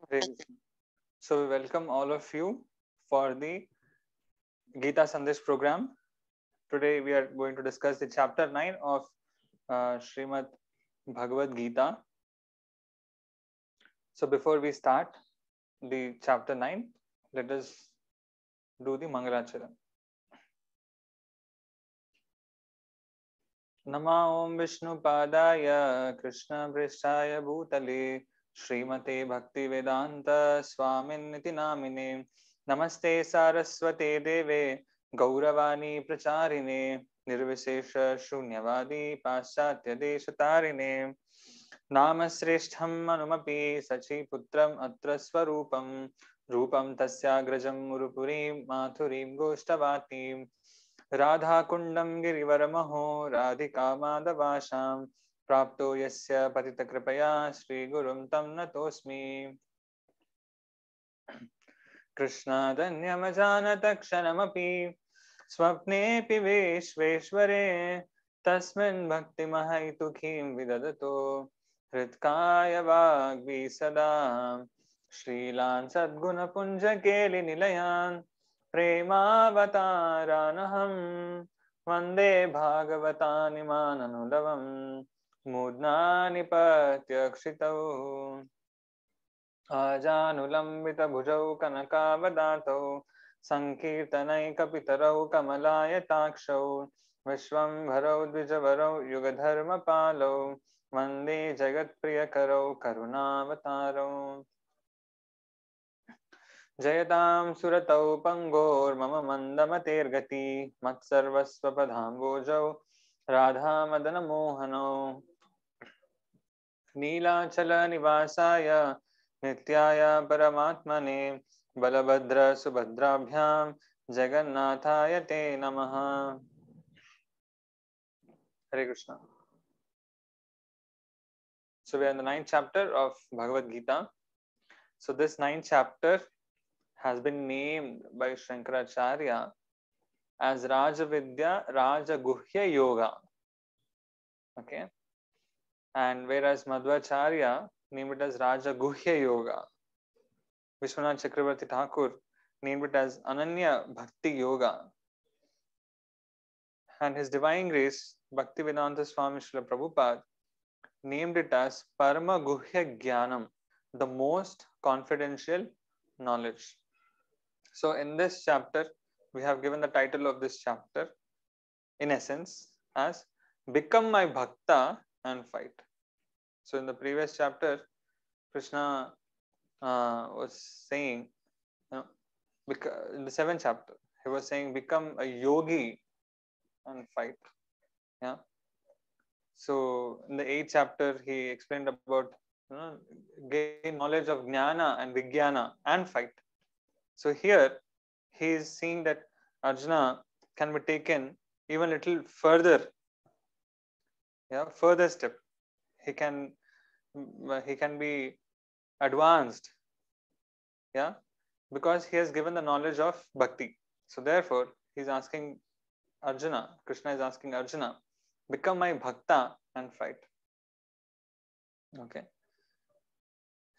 Great. So we welcome all of you for the Gita Sandesh program. Today we are going to discuss the chapter 9 of Srimad Bhagavad Gita. So before we start the chapter 9, let us do the Mangalacharan. Nama Om Vishnu Padaya Krishna Prishthaya Bhutale Srimate Bhakti Vedanta Swamin Niti Namine Namaste Saraswate Deve Gauravani Pracharine Nirvishesha Shunyavadi Paschatya Deshatarine Namasreshtham Manumapi Sachi Putram Atra Swarupam Rupam Tasyagrajam Murupurim Mathurim Goshtavatim राधाकुण्डं गिरिवरमहो Radhika माधवाशां प्राप्तो यस्य पतितकृपया श्रीगुरुं तं नतोऽस्मि कृष्णादन्यमजानतक्षणमपि स्वप्नेऽपि विश्वेश्वरे तस्मिन् भक्तिमहैतुकीं विदधतो हृत्काय वाग्वी सदा श्रीलान् सद्गुणपुञ्जकेलिनिलयान् प्रेमावतारानहं वन्दे भागवतानिमाननुलवं मूर्ध्ना निपत्यक्षितौ आजानुलम्बितभुजौ कनकावदातौ सङ्कीर्तनैकपितरौ कमलायताक्षौ विश्वम्भरौ द्विजवरौ युगधर्मपालौ वन्दे जगत्प्रियकरौ करुणावतारौ जयतां सुरतौ पङ्गोर्मम मन्दमतेर्गति मत्सर्वस्वपदाम्बोजौ राधामदनमोहनौ नीलाचलनिवासाय नित्याय परमात्मने बलभद्रसुभद्राभ्यां जगन्नाथाय ते नमः. Hare Krishna. So we are in the 9th chapter of Bhagavad Gita. So this 9th chapter has been named by Shankaracharya as Rajavidya Rajaguhya Yoga. Okay. And whereas Madhvacharya named it as Rajaguhya Yoga. Vishwanath Chakravarti Thakur named it as Ananya Bhakti Yoga. And his Divine Grace, Bhaktivedanta Swami Srila Prabhupada, named it as Parama Guhya Jnanam, the most confidential knowledge. So in this chapter, we have given the title of this chapter, in essence, as Become My Bhakta and Fight. So in the previous chapter, Krishna was saying, in the 7th chapter, he was saying, become a yogi and fight. Yeah. So in the 8th chapter, he explained about gain knowledge of jnana and vijnana and fight. So here he is seeing that Arjuna can be taken even a little further. Yeah, further step. He can be advanced. Yeah, because he has given the knowledge of bhakti. So therefore, he's asking Arjuna, Krishna is asking Arjuna, become my bhakta and fight. Okay.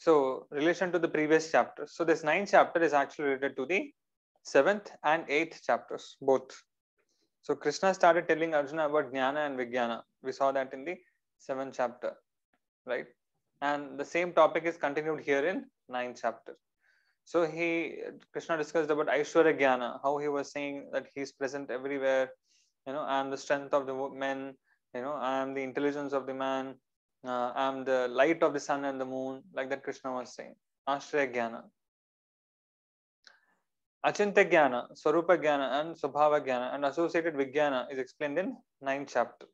So, relation to the previous chapter. So, this 9th chapter is actually related to the 7th and 8th chapters, both. So, Krishna started telling Arjuna about jnana and vijnana. We saw that in the 7th chapter, right? And the same topic is continued here in 9th chapter. So, Krishna discussed about Aishwarya Jnana, how he was saying that he is present everywhere. I am the strength of the men. I am the intelligence of the man. I am the light of the sun and the moon, like that Krishna was saying. Ashraya Jnana. Achintya Jnana, Swarupa Jnana, and Swabhava Jnana, and associated Vijnana is explained in 9th chapter.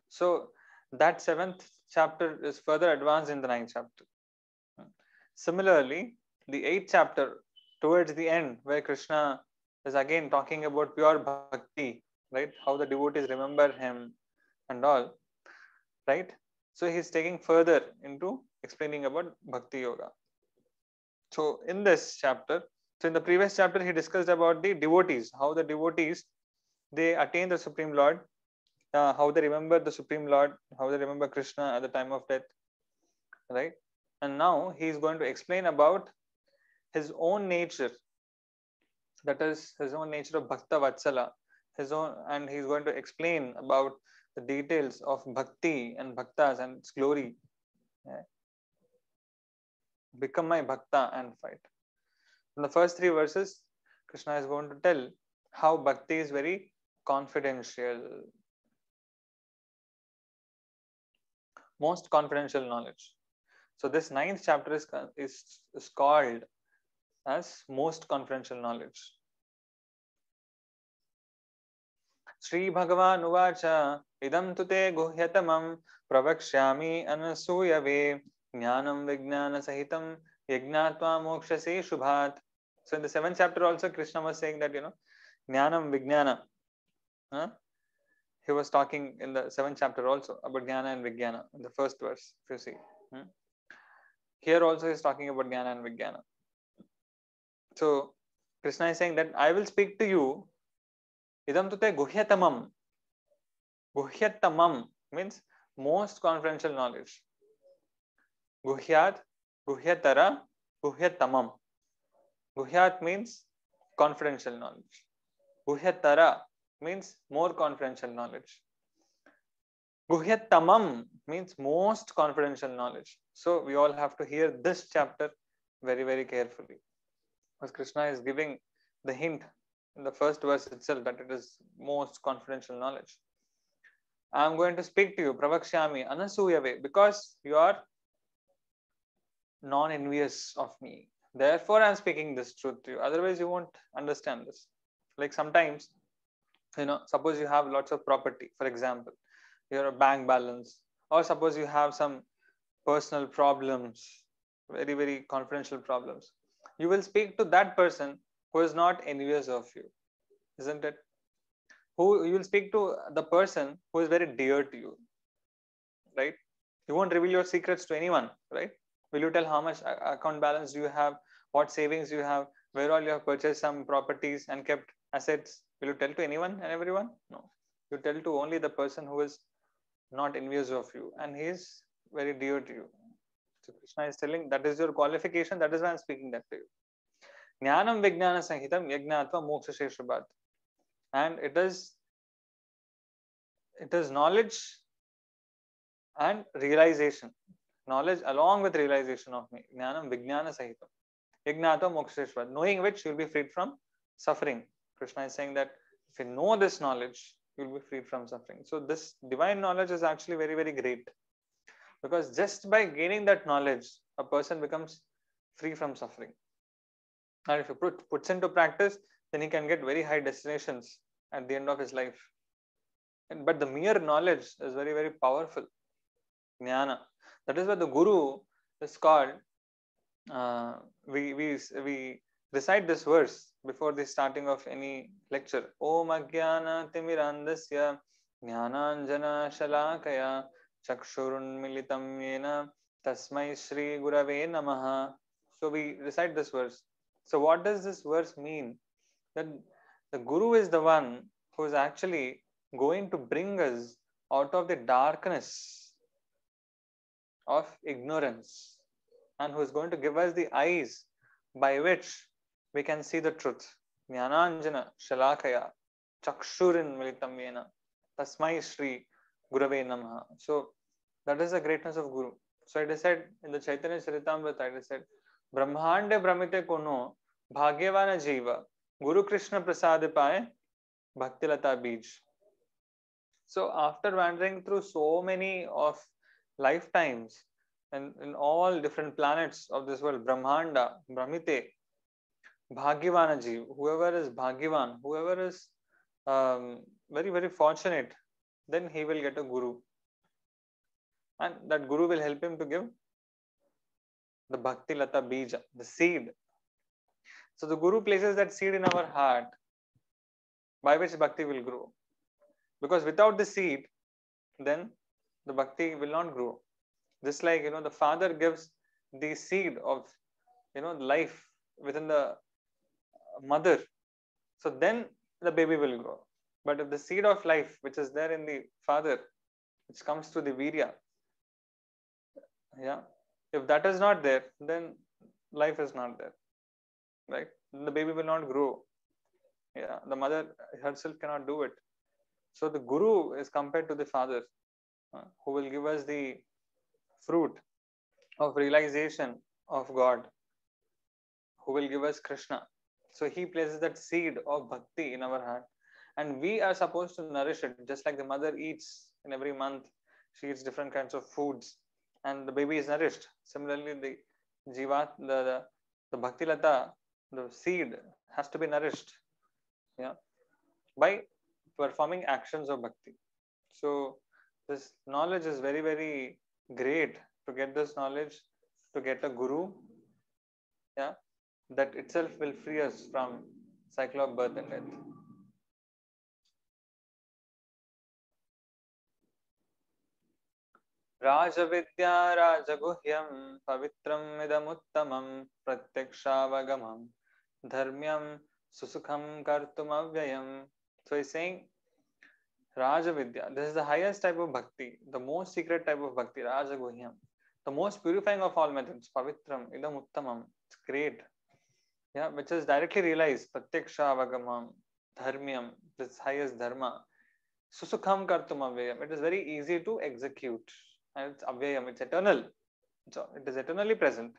So that 7th chapter is further advanced in the 9th chapter. Similarly, the 8th chapter, towards the end, where Krishna is again talking about pure bhakti, right? How the devotees remember him and all, right? So he's taking further into explaining about bhakti yoga. So in this chapter, so in the previous chapter, he discussed about the devotees, how the devotees, they attain the Supreme Lord, how they remember the Supreme Lord, how they remember Krishna at the time of death, right? And now he is going to explain about his own nature, that is his own nature of Bhakta Vatsala, his own, and he's going to explain about the details of bhakti and bhaktas and its glory. Yeah. Become my bhakta and fight. In the first three verses, Krishna is going to tell how bhakti is very confidential, most confidential knowledge. So this ninth chapter is called as most confidential knowledge. Shri Bhagavan Uvacha idam tute guhyatamam pravakshyami anasuyave jnanam vijnana sahitam yajnatva mokshase shubhat. So in the seventh chapter also Krishna was saying that, jnanam vijnana. He was talking in the seventh chapter also about jnana and vijnana in the first verse, if you see. Here also he is talking about jnana and vijnana. So Krishna is saying that I will speak to you. Idam tute guhyatamam. Guhyatamam means most confidential knowledge. Guhyat, guhyatara, guhyatamam. Guhyat means confidential knowledge. Guhyatara means more confidential knowledge. Guhyatamam means most confidential knowledge. So we all have to hear this chapter very, very carefully. Because Krishna is giving the hint in the first verse itself that it is most confidential knowledge. I am going to speak to you, Pravakshyami, Anasuyave, because you are non-envious of me. Therefore, I am speaking this truth to you. Otherwise, you won't understand this. Like sometimes, suppose you have lots of property, for example, your bank balance, or suppose you have some personal problems, very, very confidential problems. You will speak to that person who is not envious of you, isn't it? Who you will speak to the person who is very dear to you, right? You won't reveal your secrets to anyone, right? Will you tell how much account balance do you have, what savings you have, where all you have purchased some properties and kept assets? Will you tell to anyone and everyone? No. You tell to only the person who is not envious of you and he is very dear to you. So Krishna is telling that is your qualification. That is why I am speaking that to you. Jnanam Vijnana Sanhitam Yajnatva Moksha Sheshabhat. And it is knowledge and realization. Knowledge along with realization of me. Jnanam Vijnana Sahitam. Yajnatva Moksha Sheshabhat. Knowing which you will be freed from suffering. Krishna is saying that if you know this knowledge, you will be freed from suffering. So this divine knowledge is actually very, very great. Because just by gaining that knowledge, a person becomes free from suffering. And if he puts into practice, then he can get very high destinations at the end of his life. But the mere knowledge is very, very powerful. Jnana. That is why the Guru is called, we recite this verse before the starting of any lecture. Om Ajnana Timirandasya Jnananjana Shalakaya Chakshurunmilitam Yena Tasmai Shri Gurave Namaha. So we recite this verse. So what does this verse mean? That the Guru is the one who is actually going to bring us out of the darkness of ignorance and who is going to give us the eyes by which we can see the truth. Jnananjana Shalakaya Chakshurin Militam Yena Tasmai Shri Gurave Namaha. So that is the greatness of Guru. So it is said in the Chaitanya Charitamrita, it is said, Brahmande Brahmite Kono Bhagyavana Jiva Guru Krishna Prasad Paye Bhaktilata Bij. So after wandering through so many of lifetimes and in all different planets of this world, Brahmanda, Brahmite, Bhagyavana Jiva, whoever is Bhagyavan, whoever is very, very fortunate, then he will get a Guru. And that Guru will help him to give the Bhakti Lata Bija, the seed. So the Guru places that seed in our heart by which Bhakti will grow. Because without the seed, then the Bhakti will not grow. Just like, the father gives the seed of, life within the mother. So then the baby will grow. But if the seed of life, which is there in the father, which comes to the virya, If that is not there, then life is not there, right? The baby will not grow. Yeah, the mother herself cannot do it. So the guru is compared to the father, who will give us the fruit of realization of God, who will give us Krishna. So he places that seed of bhakti in our heart, and we are supposed to nourish it, just like the mother eats in every month. She eats different kinds of foods, and the baby is nourished. Similarly, the jivat, the bhakti lata, the seed has to be nourished, yeah, by performing actions of bhakti. So this knowledge is very, very great. To get this knowledge, to get a guru, yeah, that itself will free us from cycle of birth and death. राजविद्या राजगुह्यं पवित्रम् इदमुत्तमं प्रत्यक्षावगमं धर्म्यं सुसुखं कर्तुमव्ययम्. So he's saying Rajavidya, this is the highest type of bhakti, the most secret type of bhakti, Rajaguhyam, the most purifying of all methods, Pavitram, Idam Uttamam, it's great, yeah, which is directly realized, Pratyaksha Avagamam, Dharmyam, this highest dharma, Susukham Kartum Avyayam, it is very easy to execute, and it's Avyayam, it's eternal, so it is eternally present.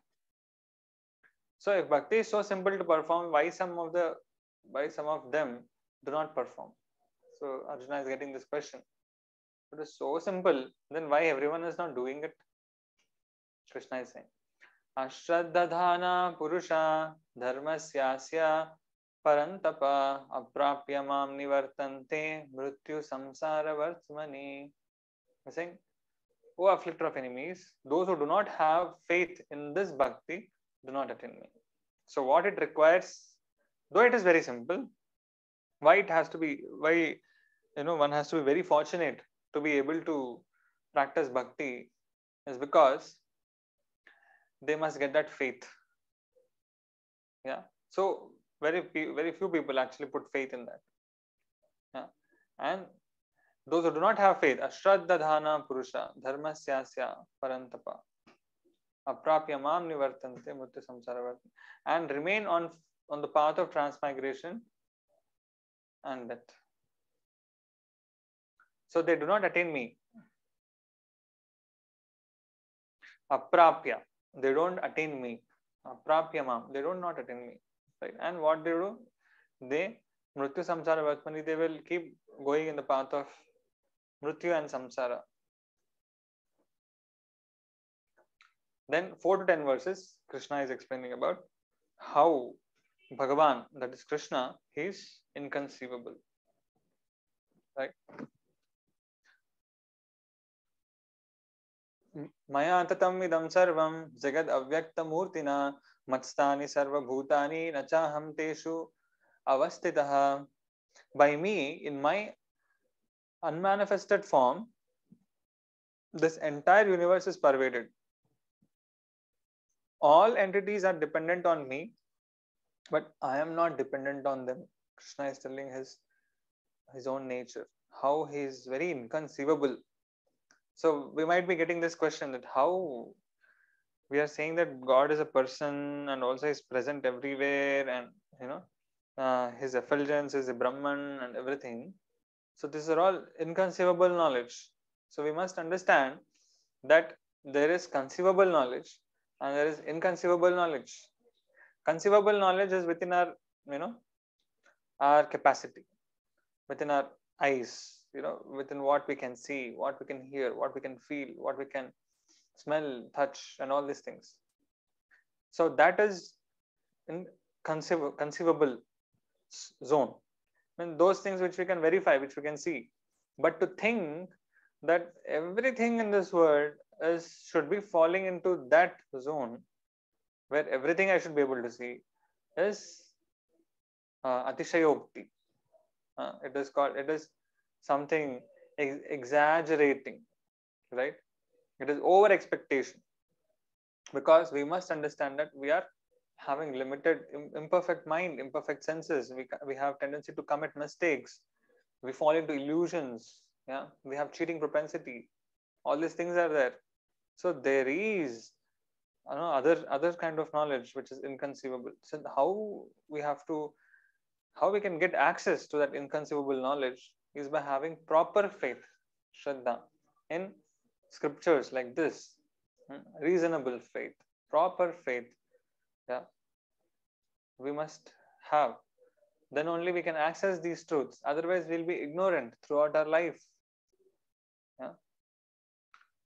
So if bhakti is so simple to perform, why some of them do not perform? So Arjuna is getting this question. It is so simple, then why everyone is not doing it? Krishna is saying, Ashraddhadhana Purusha Dharmasyasya Parantapa Aprapya Mam Nivartante Mrityu Samsara Vartmani. He's saying, O afflictor of enemies, those who do not have faith in this bhakti do not attain me. So what it requires, though it is very simple, why it has to be, why one has to be very fortunate to be able to practice bhakti is because they must get that faith. Yeah. So very few people actually put faith in that. Yeah. And those who do not have faith, Ashraddhadhana Purusha, Dharmasyasya Parantapa, Aprapya Mam Nivartante Mutya Samsara, and remain on the path of transmigration and death. So they do not attain me. Aprapya, they don't attain me. Aprapya Mam, they don't not attain me. Right? And what they do? They Mrityu Samsara Vatmani, they will keep going in the path of Mrityu and Samsara. Then 4 to 10 verses, Krishna is explaining about how Bhagavan, that is Krishna, he is inconceivable. Right? Maya tatam idam sarvam jagad avyakta murtina matstani sarva bhutani nachaham teshu avastitaha. By me, in my unmanifested form, this entire universe is pervaded. All entities are dependent on me, but I am not dependent on them. Krishna is telling his own nature, how he is very inconceivable. So we might be getting this question, that how we are saying that God is a person and also is present everywhere, and his effulgence is a Brahman and everything. So these are all inconceivable knowledge. So we must understand that there is conceivable knowledge and there is inconceivable knowledge. Conceivable knowledge is within our our capacity, within our eyes, within what we can see, what we can hear, what we can feel, what we can smell, touch, and all these things. So that is in conceivable zone. I mean, those things which we can verify, which we can see. But to think that everything in this world should be falling into that zone where everything I should be able to see is Atishayokti. It is something exaggerating, right? It is over expectation, because we must understand that we are having limited, imperfect mind, imperfect senses. We have tendency to commit mistakes. We fall into illusions. Yeah, we have cheating propensity. All these things are there. So there is other kind of knowledge which is inconceivable. So how we can get access to that inconceivable knowledge is by having proper faith, Shraddha, in scriptures like this. Reasonable faith, proper faith. Yeah, we must have. Then only we can access these truths. Otherwise, we'll be ignorant throughout our life. Yeah.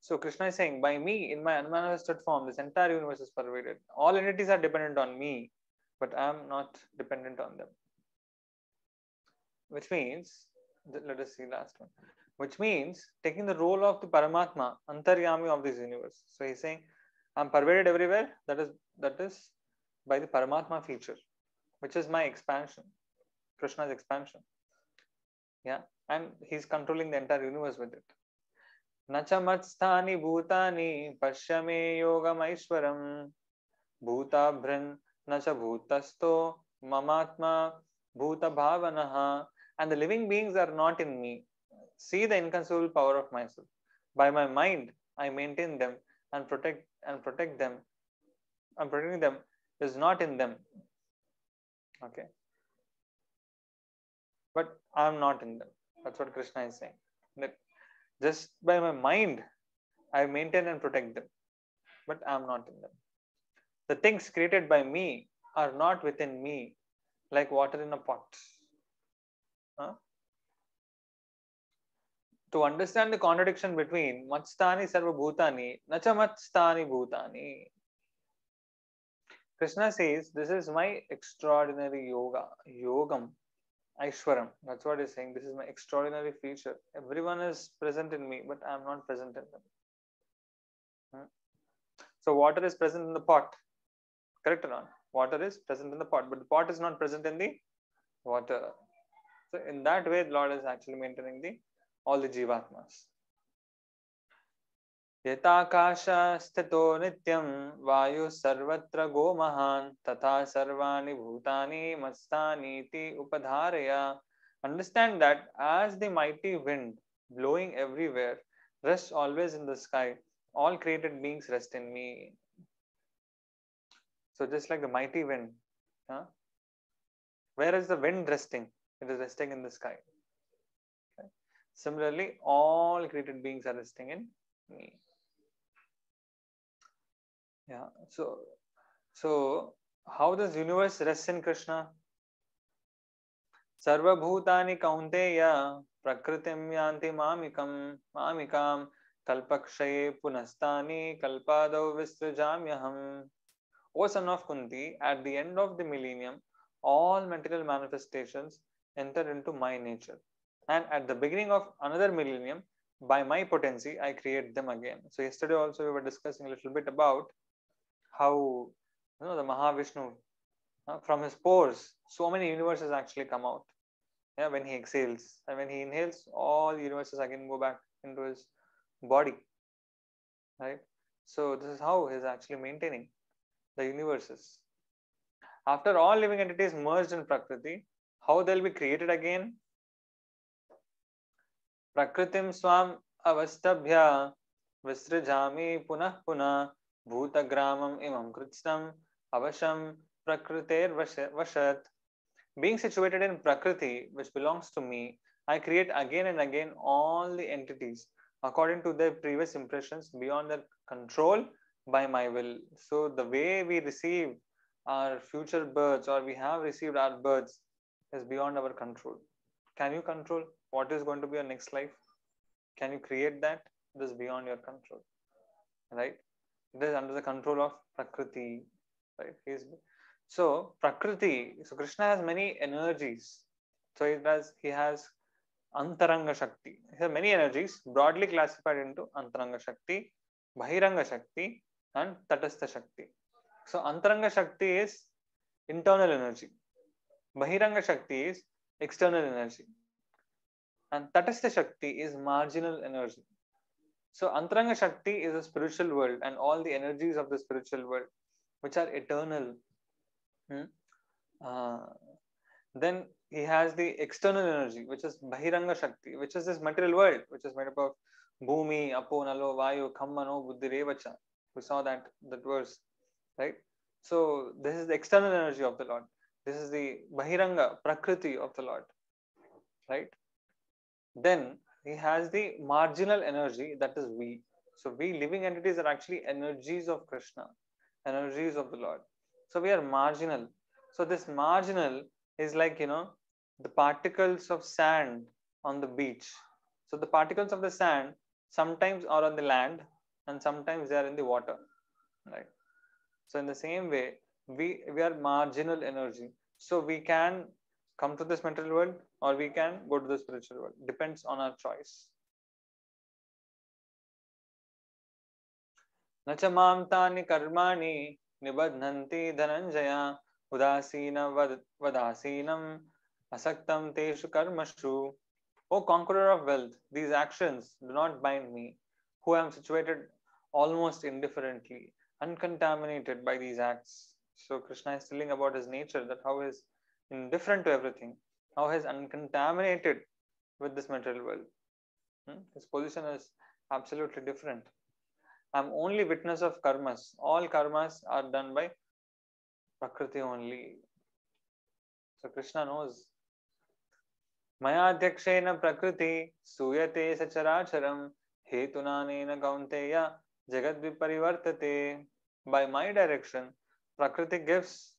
So Krishna is saying, by me, in my unmanifested form, this entire universe is pervaded. All entities are dependent on me, but I am not dependent on them. Which means, let us see last one. Which means taking the role of the Paramatma, Antaryami of this universe. So he's saying, I'm pervaded everywhere. That is by the Paramatma feature, which is my expansion, Krishna's expansion. Yeah, and he's controlling the entire universe with it. Nacha matstani bhutani pashyame yogamaishwaram bhutabhrin nacha bhutasto mamatma bhuta bhavanaha. And the living beings are not in me. See the inconceivable power of myself. By my mind, I maintain them and protect them. I'm protecting them is not in them. Okay. But I'm not in them. That's what Krishna is saying. That just by my mind, I maintain and protect them. But I'm not in them. The things created by me are not within me, like water in a pot. Huh? To understand the contradiction between Matstani Sarva Bhutani, Nacha Matstani Bhutani. Krishna says, this is my extraordinary yogam, Aishwaram. That's what he's saying. This is my extraordinary feature. Everyone is present in me, but I am not present in them. So water is present in the pot. Correct or not? Water is present in the pot, but the pot is not present in the water. So in that way, the Lord is actually maintaining all the jivatmas. Yatakasha sthito nityam vayu sarvatra go mahan tatha sarvani bhutani mastani ti upadharaya. Understand that as the mighty wind blowing everywhere rests always in the sky, all created beings rest in me. So just like the mighty wind, where is the wind resting? It is resting in the sky. Okay. Similarly, all created beings are resting in me. Yeah. So how does universe rest in Krishna? Sarva bhutani kaunteya prakritim yanti mamikam kalpakshaye punastani kalpadav visrajamyaham. O son of Kunti, at the end of the millennium, all material manifestations enter into my nature. And at the beginning of another millennium, by my potency, I create them again. So yesterday also we were discussing a little bit about how the Mahavishnu, from his pores, so many universes actually come out. Yeah, when he exhales. And when he inhales, all universes again go back into his body. Right? So this is how he is actually maintaining the universes. After all living entities merged in Prakriti, how they'll be created again? Prakritim swam avastabhya visrajami punah punah bhutagramam imam kritsnam avasham prakriter vashat. Being situated in Prakriti, which belongs to me, I create again and again all the entities according to their previous impressions beyond their control by my will. So the way we receive our future births, or we have received our births, is beyond our control. Can you control what is going to be your next life? Can you create that? It is beyond your control, right? It is under the control of Prakriti, right? So Prakriti, so Krishna has many energies. So he has Antaranga Shakti. He has many energies broadly classified into Antaranga Shakti, Bahiranga Shakti, and Tatastha Shakti. So Antaranga Shakti is internal energy. Bahiranga Shakti is external energy. And Tatastha Shakti is marginal energy. So Antaranga Shakti is a spiritual world and all the energies of the spiritual world, which are eternal. Then he has the external energy, which is Bahiranga Shakti, which is this material world, which is made up of Bhumi, Apo, Nalo, Vayu, Khammano, Buddhi, Revacha. We saw that verse right? So this is the external energy of the Lord. This is the Bahiranga, Prakriti of the Lord, right? Then he has the marginal energy, that is we. So we living entities are actually energies of Krishna, energies of the Lord. So we are marginal. So this marginal is like, the particles of sand on the beach. So the particles of the sand sometimes are on the land and sometimes they are in the water, right? So in the same way, we are marginal energy. So we can come to this material world or we can go to the spiritual world. Depends on our choice. न च मां तानि कर्माणि निबध्नन्ति धनञ्जय उदासीन वदासीनम asaktam teshu karmashu. O conqueror of wealth, these actions do not bind me, who am situated almost indifferently, uncontaminated by these acts. So Krishna is telling about his nature, that how he is indifferent to everything, how he is uncontaminated with this material world. His position is absolutely different. I'm only witness of karmas. All karmas are done by Prakriti only. So Krishna knows. Mayadhyakshena Prakriti Suyate Sacharacharam Hetunanena Kaunteya Jagat Viparivartate. By my direction, Prakriti gives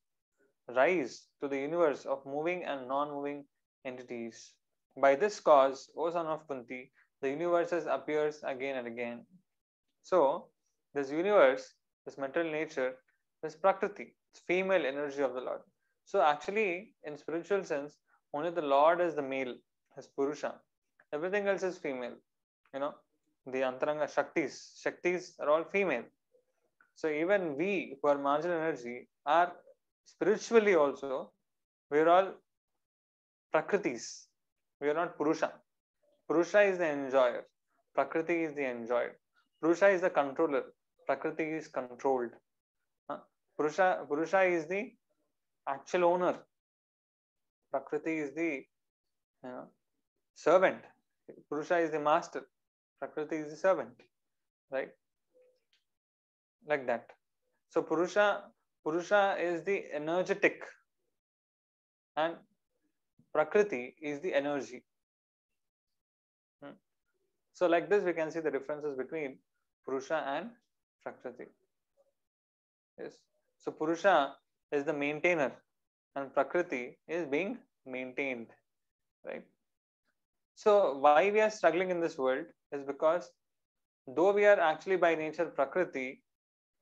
rise to the universe of moving and non-moving entities. By this cause, O son of Kunti, the universes appears again and again. So, this universe, this material nature, is Prakriti, it's female energy of the Lord. So, actually, in spiritual sense, only the Lord is the male, is Purusha. Everything else is female. The Antaranga Shaktis are all female. So, even we who are marginal energy are spiritually also, we are all Prakritis. We are not Purusha. Purusha is the enjoyer. Prakriti is the enjoyed. Purusha is the controller. Prakriti is controlled. Purusha is the actual owner. Prakriti is the servant. Purusha is the master. Prakriti is the servant. Right? Like that. So Purusha is the energetic and Prakriti is the energy. So like this we can see the differences between Purusha and Prakriti. Yes. So Purusha is the maintainer and Prakriti is being maintained. Right? So why we are struggling in this world is because though we are actually by nature Prakriti,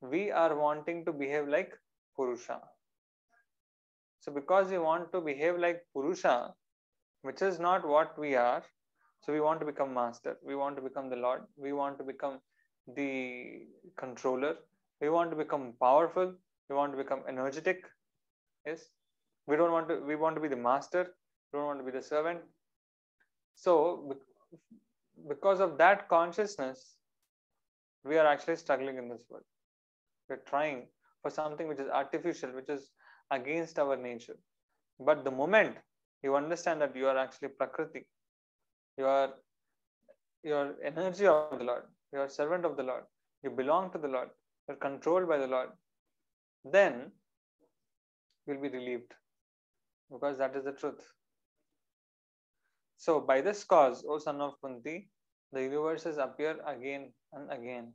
we are wanting to behave like Purusha. So because we want to behave like Purusha, which is not what we are, so we want to become master, we want to become the Lord, we want to become the controller, we want to become powerful, we want to become energetic. Yes, we want to be the master, we don't want to be the servant. So because of that consciousness, we are actually struggling in this world. We're trying for something which is artificial, which is against our nature. But the moment you understand that you are actually Prakriti, you are energy of the Lord, you are servant of the Lord, you belong to the Lord, you're controlled by the Lord, then you'll be relieved, because that is the truth. So by this cause, O son of Kunti, the universes appear again and again.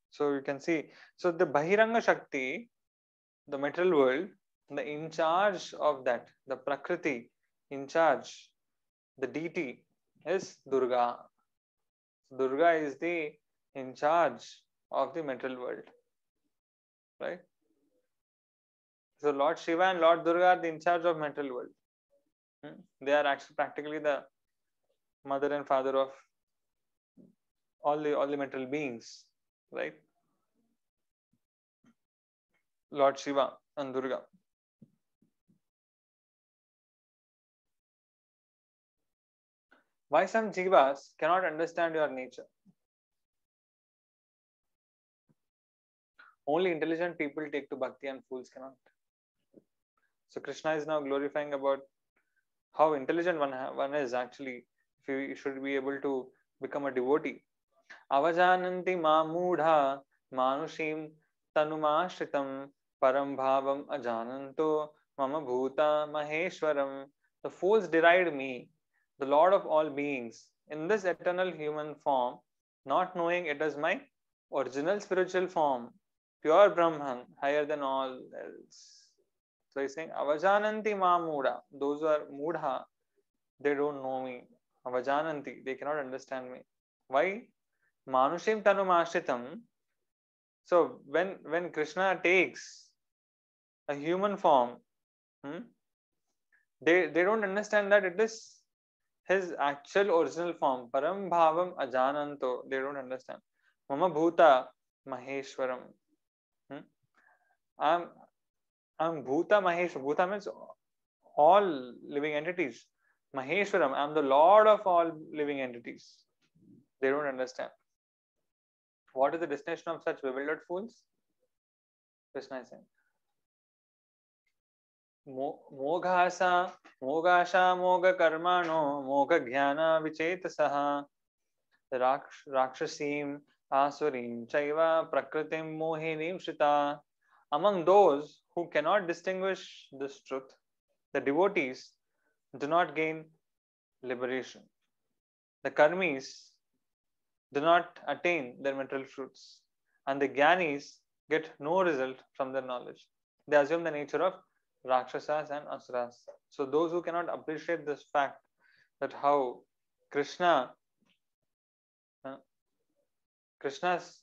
So you can see, so the Bahiranga Shakti, the material world, the in charge of that, the Prakriti in charge, the deity is Durga. Durga is the in charge of the material world, right? So Lord Shiva and Lord Durga are the in charge of material world. They are actually practically the mother and father of all the material beings, right? Lord Shiva and Durga. Why some jivas cannot understand your nature? Only intelligent people take to bhakti and fools cannot. So Krishna is now glorifying about how intelligent one is actually, if you should be able to become a devotee. Avajananti ma mudha manushim tanumashritam param bhavam ajananto mama bhuta maheshwaram. The fools deride me, the Lord of all beings, in this eternal human form, not knowing it is my original spiritual form, pure Brahman, higher than all else. So he's saying, Avajananti ma mudha. Those who are mudha, they don't know me. Avajananti, they cannot understand me. Why? Manushim tanumashritam. So when Krishna takes a human form, hmm, they don't understand that it is his actual original form. Param bhavam ajananto. They don't understand. Mama bhuta maheshwaram. Hmm? I'm I'm bhuta maheshwar. Bhuta means all living entities. Maheshwaram. I'm the Lord of all living entities. They don't understand. What is the destination of such bewildered fools? Krishna is saying. मोघासा मोगाशा मोग कर्माणो मोग ज्ञान विचेतसः राक्षसीं आसुरीं चैव प्रकृतिं मोहिनीं Shrita. Among those who cannot distinguish this truth, the devotees do not gain liberation. The karmis do not attain their material fruits, and the jnanis get no result from their knowledge. They assume the nature of Rakshasas and Asuras. So those who cannot appreciate this fact that how Krishna, Krishna's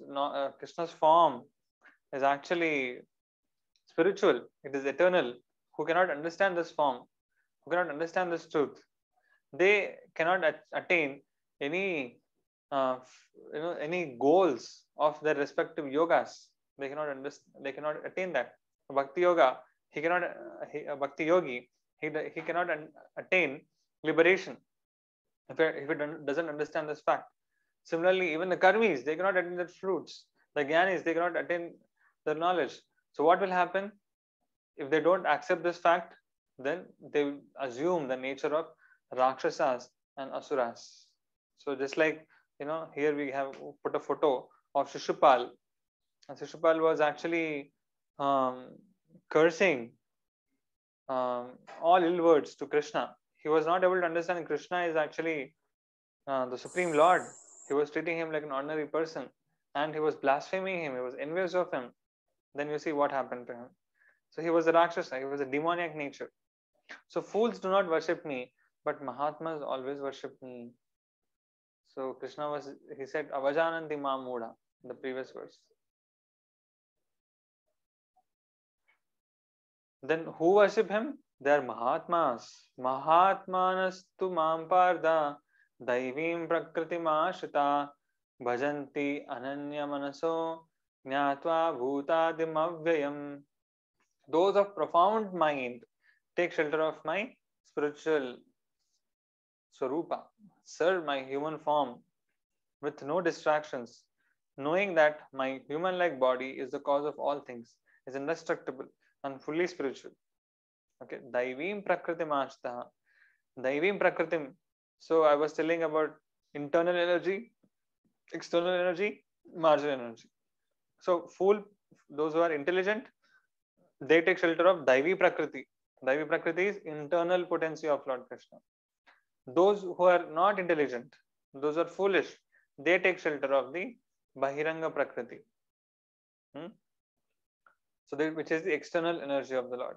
form is actually spiritual, it is eternal, who cannot understand this form, who cannot understand this truth, they cannot attain any any goals of their respective yogas. They cannot understand, they cannot attain that. Bhakti yoga, he cannot a bhakti yogi, he cannot attain liberation if he doesn't understand this fact. Similarly, even the karmis, they cannot attain the fruits. The jnanis, they cannot attain the knowledge. So what will happen if they don't accept this fact? Then they will assume the nature of Rakshasas and Asuras. So just like, here we have put a photo of Shishupal. And Shishupal was actually cursing all ill words to Krishna. He was not able to understand Krishna is actually the Supreme Lord. He was treating him like an ordinary person, and he was blaspheming him. He was envious of him. Then you see what happened to him. So he was a Rakshasa. He was a demoniac nature. So fools do not worship me, but Mahatmas always worship me. So Krishna he said, Avajananti ma mudha, the previous verse. Then who worship him? They are Mahatmas. Mahatmanastu mam parda daivim prakritim ashrita bhajanti ananya manaso jnatva bhutadim avyayam. Those of profound mind take shelter of my spiritual swarupa, serve my human form with no distractions, knowing that my human-like body is the cause of all things, is indestructible and fully spiritual. Okay, Daivim Prakritim Ashtaha. Daivim Prakritim. So I was telling about internal energy, external energy, marginal energy. So those who are intelligent, they take shelter of Daivi Prakriti. Daivi Prakriti is internal potency of Lord Krishna. Those who are not intelligent, those are foolish, they take shelter of the Bahiranga Prakriti. So which is the external energy of the Lord.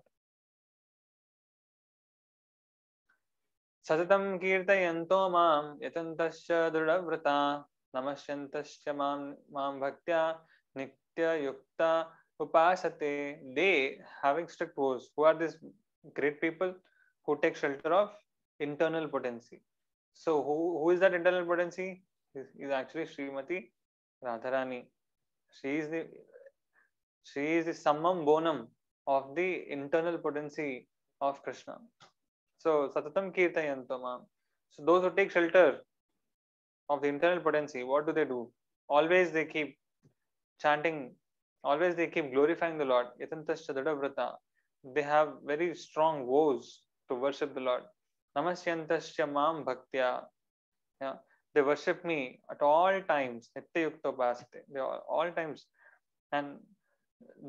Satatam kirtayanto mam yatantasya drudavrata namasyantasya mam bhaktya nitya yukta upasate. They, having strict vows, who are these great people who take shelter of internal potency. So who is that internal potency? Is actually Srimati Radharani. She is the summum bonum of the internal potency of Krishna. So Satatam Kirtayanto Mam. So those who take shelter of the internal potency, what do? Always they keep chanting, always they keep glorifying the Lord. Yatantasya Dadavrata. They have very strong vows to worship the Lord. Namasyantasya Mam Bhaktya. Yeah. They worship me at all times. Nitya Yukta Upasate. They all times. And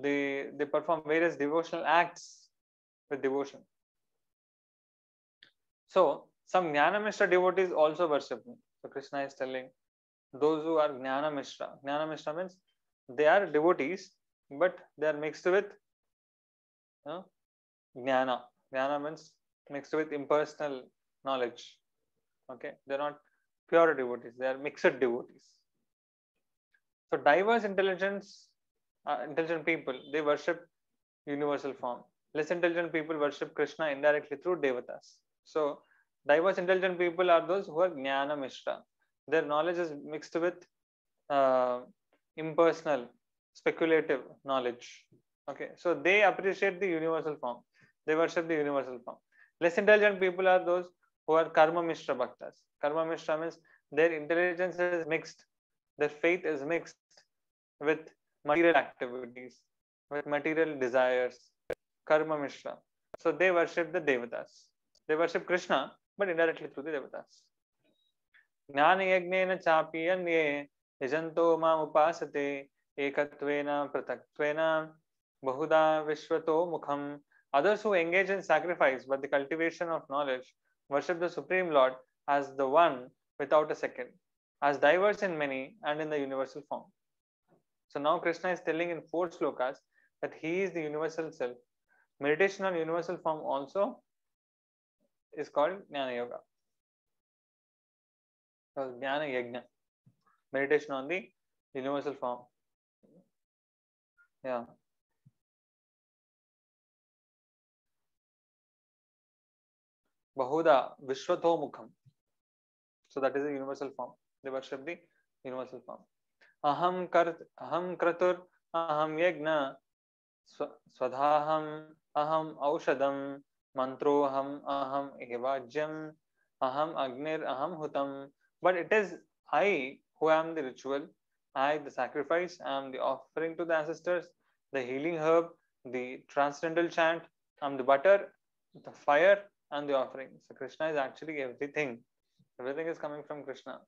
they perform various devotional acts with devotion. So some Jnana Mishra devotees also worship me. So Krishna is telling those who are Jnana Mishra. Jnana Mishra means they are devotees, but they are mixed with Jnana. Jnana means mixed with impersonal knowledge. Okay, they're not pure devotees; they are mixed devotees. So diverse intelligent people, they worship universal form. Less intelligent people worship Krishna indirectly through devatas. So diverse intelligent people are those who are Jnana Mishra. Their knowledge is mixed with uh, impersonal, speculative knowledge. Okay, so they appreciate the universal form. They worship the universal form. Less intelligent people are those who are Karma Mishra Bhaktas. Karma Mishra means their intelligence is mixed, their faith is mixed with material activities, with material desires. Karma Mishra. So they worship the Devatas. They worship Krishna, but indirectly through the Devatas. ज्ञान यज्ञेन चापि अन्ये यजन्तो माम् उपासते एकत्वेन पृथक्त्वेन बहुधा विश्वतो मुखम्. Others who engage in sacrifice but the cultivation of knowledge worship the Supreme Lord as the one without a second, as diverse in many and in the universal form. So now Krishna is telling in 4 slokas that he is the universal self. Meditation on universal form also is called Jnana Yoga. So Jnana Yajna, meditation on the universal form. Yeah. Bahuda Vishwato Mukham. So that is the universal form. They worship the universal form. Aham Kratur, Aham Yajna, Swadhaham, Aham Aushadam, Mantroham, Aham Evajyam, Aham Agnir, Aham Hutam. But it is I who am the ritual, I the sacrifice, I am the offering to the ancestors, the healing herb, the transcendental chant, I am the butter, the fire, and the offering. So Krishna is actually everything. Everything is coming from Krishna.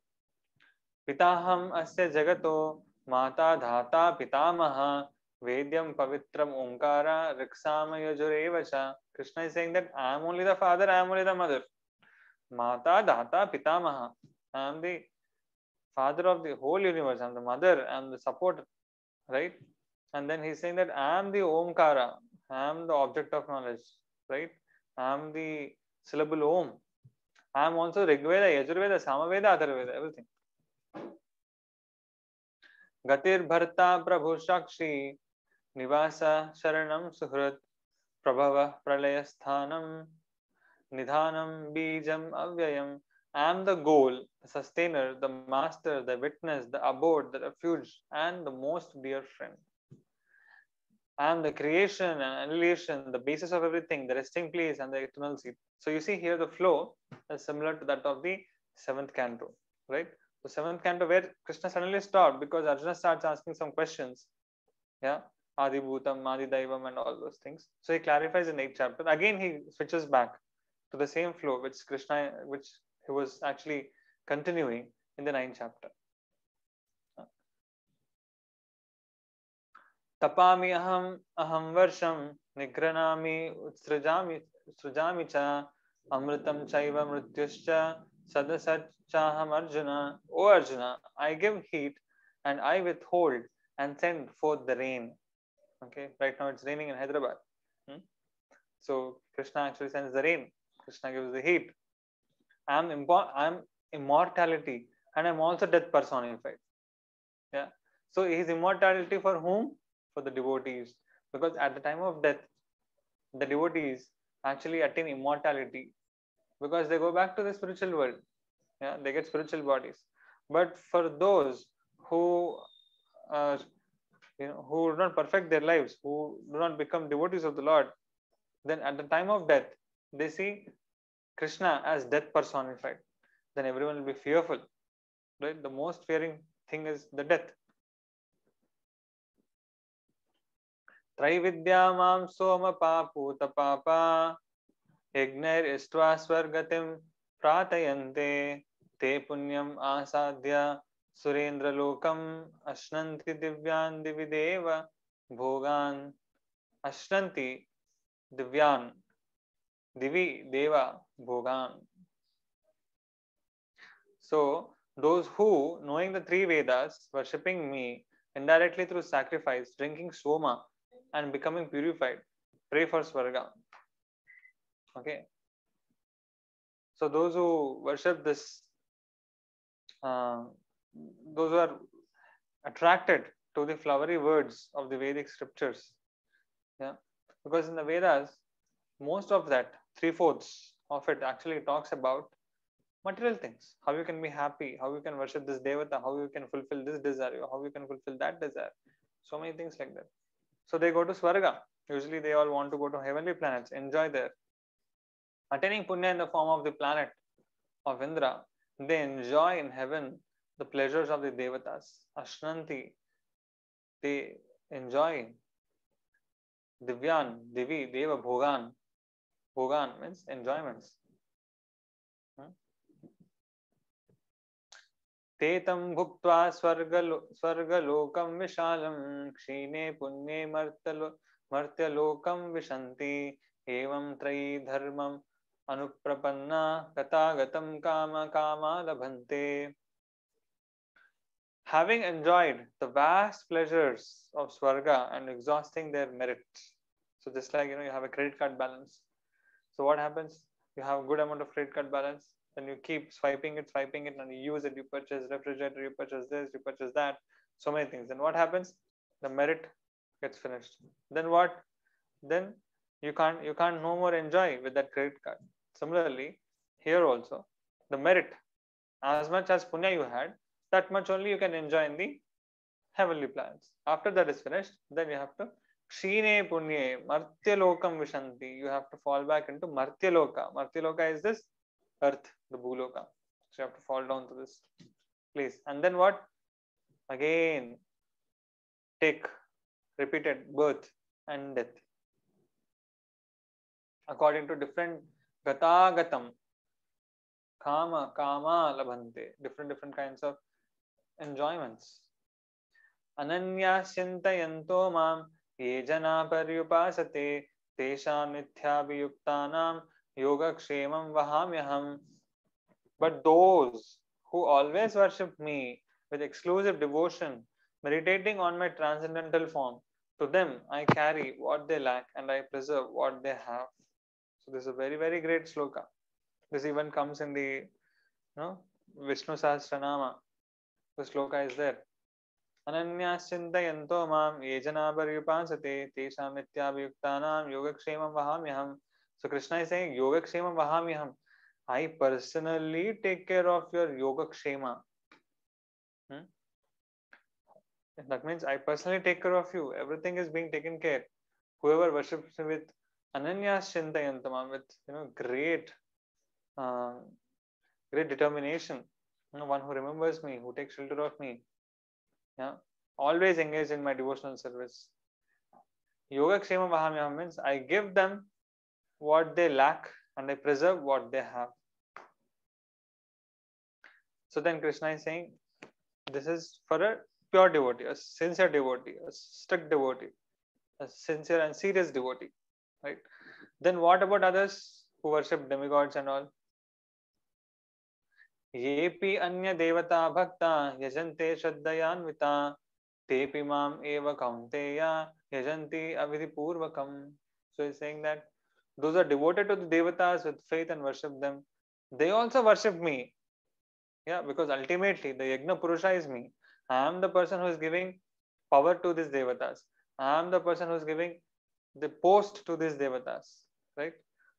Pitaham asya jagato mata dhata pitamaha vedyam pavitram omkara riksama yajurevacha. Krishna is saying that I am only the father, I am only the mother. Mata dhata pitamaha. I am the father of the whole universe. I am the mother, I am the supporter. Right? And then he's saying that I am the omkara. I am the object of knowledge. Right? I am the syllable Om. I am also Rigveda, Yajurveda, Samaveda, Atharvaveda, everything. Gatir Bharta Prabhu Shakshi Nivasa Sharanam Suhrat Prabhava Pralaya Sthanam Nidhanam Bijam Avyayam. I am the goal, the sustainer, the master, the witness, the abode, the refuge, and the most dear friend. I am the creation and annihilation, the basis of everything, the resting place and the eternal seat. So you see here the flow is similar to that of the 7th canto, right? The 7th canto where Krishna suddenly stopped because Arjuna starts asking some questions. Yeah, Adi Bhutam, Adi Daivam and all those things. So he clarifies in 8th chapter. Again he switches back to the same flow which he was actually continuing in the 9th chapter. तपामि अहम वर्षम निघ्रणामि उत्सृजामि च अमृतं चैव मृत्युश्च सदसच्चाहम Arjun. O Arjuna, I give heat and I withhold and send forth the rain. Okay, right now it's raining in Hyderabad. So Krishna actually sends the rain. Krishna gives the heat. I am immortality and I am also death personified. Yeah. So his immortality for whom? For the devotees, because at the time of death the devotees actually attain immortality because they go back to the spiritual world. Yeah, they get spiritual bodies. But for those who who do not perfect their lives, who do not become devotees of the Lord, then at the time of death they see Krishna as death personified. Then everyone will be fearful, right? The most fearing thing is the death. त्रैविद्या मां सोमपापूत पापा यज्ञैरिष्ट्वा स्वर्गतिं प्रार्थयन्ते ते पुण्यम् आसाद्य सुरेन्द्रलोकम् अश्नन्ति दिव्यान् दिवि देव. Bhogan Ashranti Divyan Divi Deva Bhogan. So, those who, knowing the three Vedas, worshipping me indirectly through sacrifice, drinking soma, and becoming purified, pray for Swarga. Okay. So, those who worship this, uh, those who are attracted to the flowery words of the Vedic scriptures, yeah, because in the Vedas, most of that, three-fourths of it actually talks about material things, how you can be happy, how you can worship this devata, how you can fulfill this desire, how you can fulfill that desire, so many things like that. So they go to Swarga. Usually they all want to go to heavenly planets, enjoy there. Attaining punya in the form of the planet of Indra, they enjoy in heaven the pleasures of the devatas. Ashranti, they enjoy Divyan, Divi, Deva, Bhogan. Bhogan means enjoyments. ते तं भुक्त्वा स्वर्गलोकं विशालं क्षीणे पुण्ये मर्त्यलोकं विशन्ति एवं त्रयी धर्मम् अनुप्रपन्ना गतागतं कामा लभन्ते. Having enjoyed the vast pleasures of Swarga and exhausting their merits. So just like, you have a credit card balance. So what happens? You have a good amount of credit card balance, then you keep swiping it, and you use it. You purchase refrigerator, you purchase this, you purchase that, so many things. Then what happens? The merit gets finished. Then what? Then you can't no more enjoy with that credit card. Similarly, here also, the merit, as much as punya you had, that much only you can enjoy in the heavenly planets. After that is finished, then you have to Kshine Punye Martyalokam Vishanti. You have to fall back into Martyaloka. Martyaloka is this earth, the Bhuloka. So you have to fall down to this place. And then what? Again, take repeated birth and death. According to different Gatagatam, Kama Labhante, different kinds of enjoyments. Ananya Sintayanto Mam ये जना पर्युपासते तेषां नित्याभियुक्तानां योगक्षेमं वहाम्यहम्. But those who always worship me with exclusive devotion, meditating on my transcendental form, to them I carry what they lack and I preserve what they have. So this is a very, very great sloka. This even comes in the Vishnu Sahasranama. The sloka is there. अनन्याश्चिन्तयन्तो मां ये जना पर्युपासते तेषां नित्याभियुक्तानां योगक्षेमं वहाम्यहम्. So Krishna is saying योगक्षेमं वहाम्यहम्. I personally take care of your yogakshema. That means I personally take care of you. Everything is being taken care. Whoever worships with ananyashintayanto mam, with great determination, one who remembers me, who takes shelter of me, always engaged in my devotional service. Yogakshema vahamyam means I give them what they lack and I preserve what they have. So then Krishna is saying this is for a pure devotee, a sincere devotee, a strict devotee, a sincere and serious devotee, right? Then what about others who worship demigods and all? येपि अन्य देवता भक्ता यजन्ते श्रद्धयान्विता तेपि माम एव कौन्तेय यजन्ति अविधिपूर्वकम्. So he's saying that those are devoted to the devatas with faith and worship them. They also worship me. Yeah, because ultimately the Yajna Purusha is me. I am the person who is giving power to these devatas. I am the person who is giving the post to these devatas, right?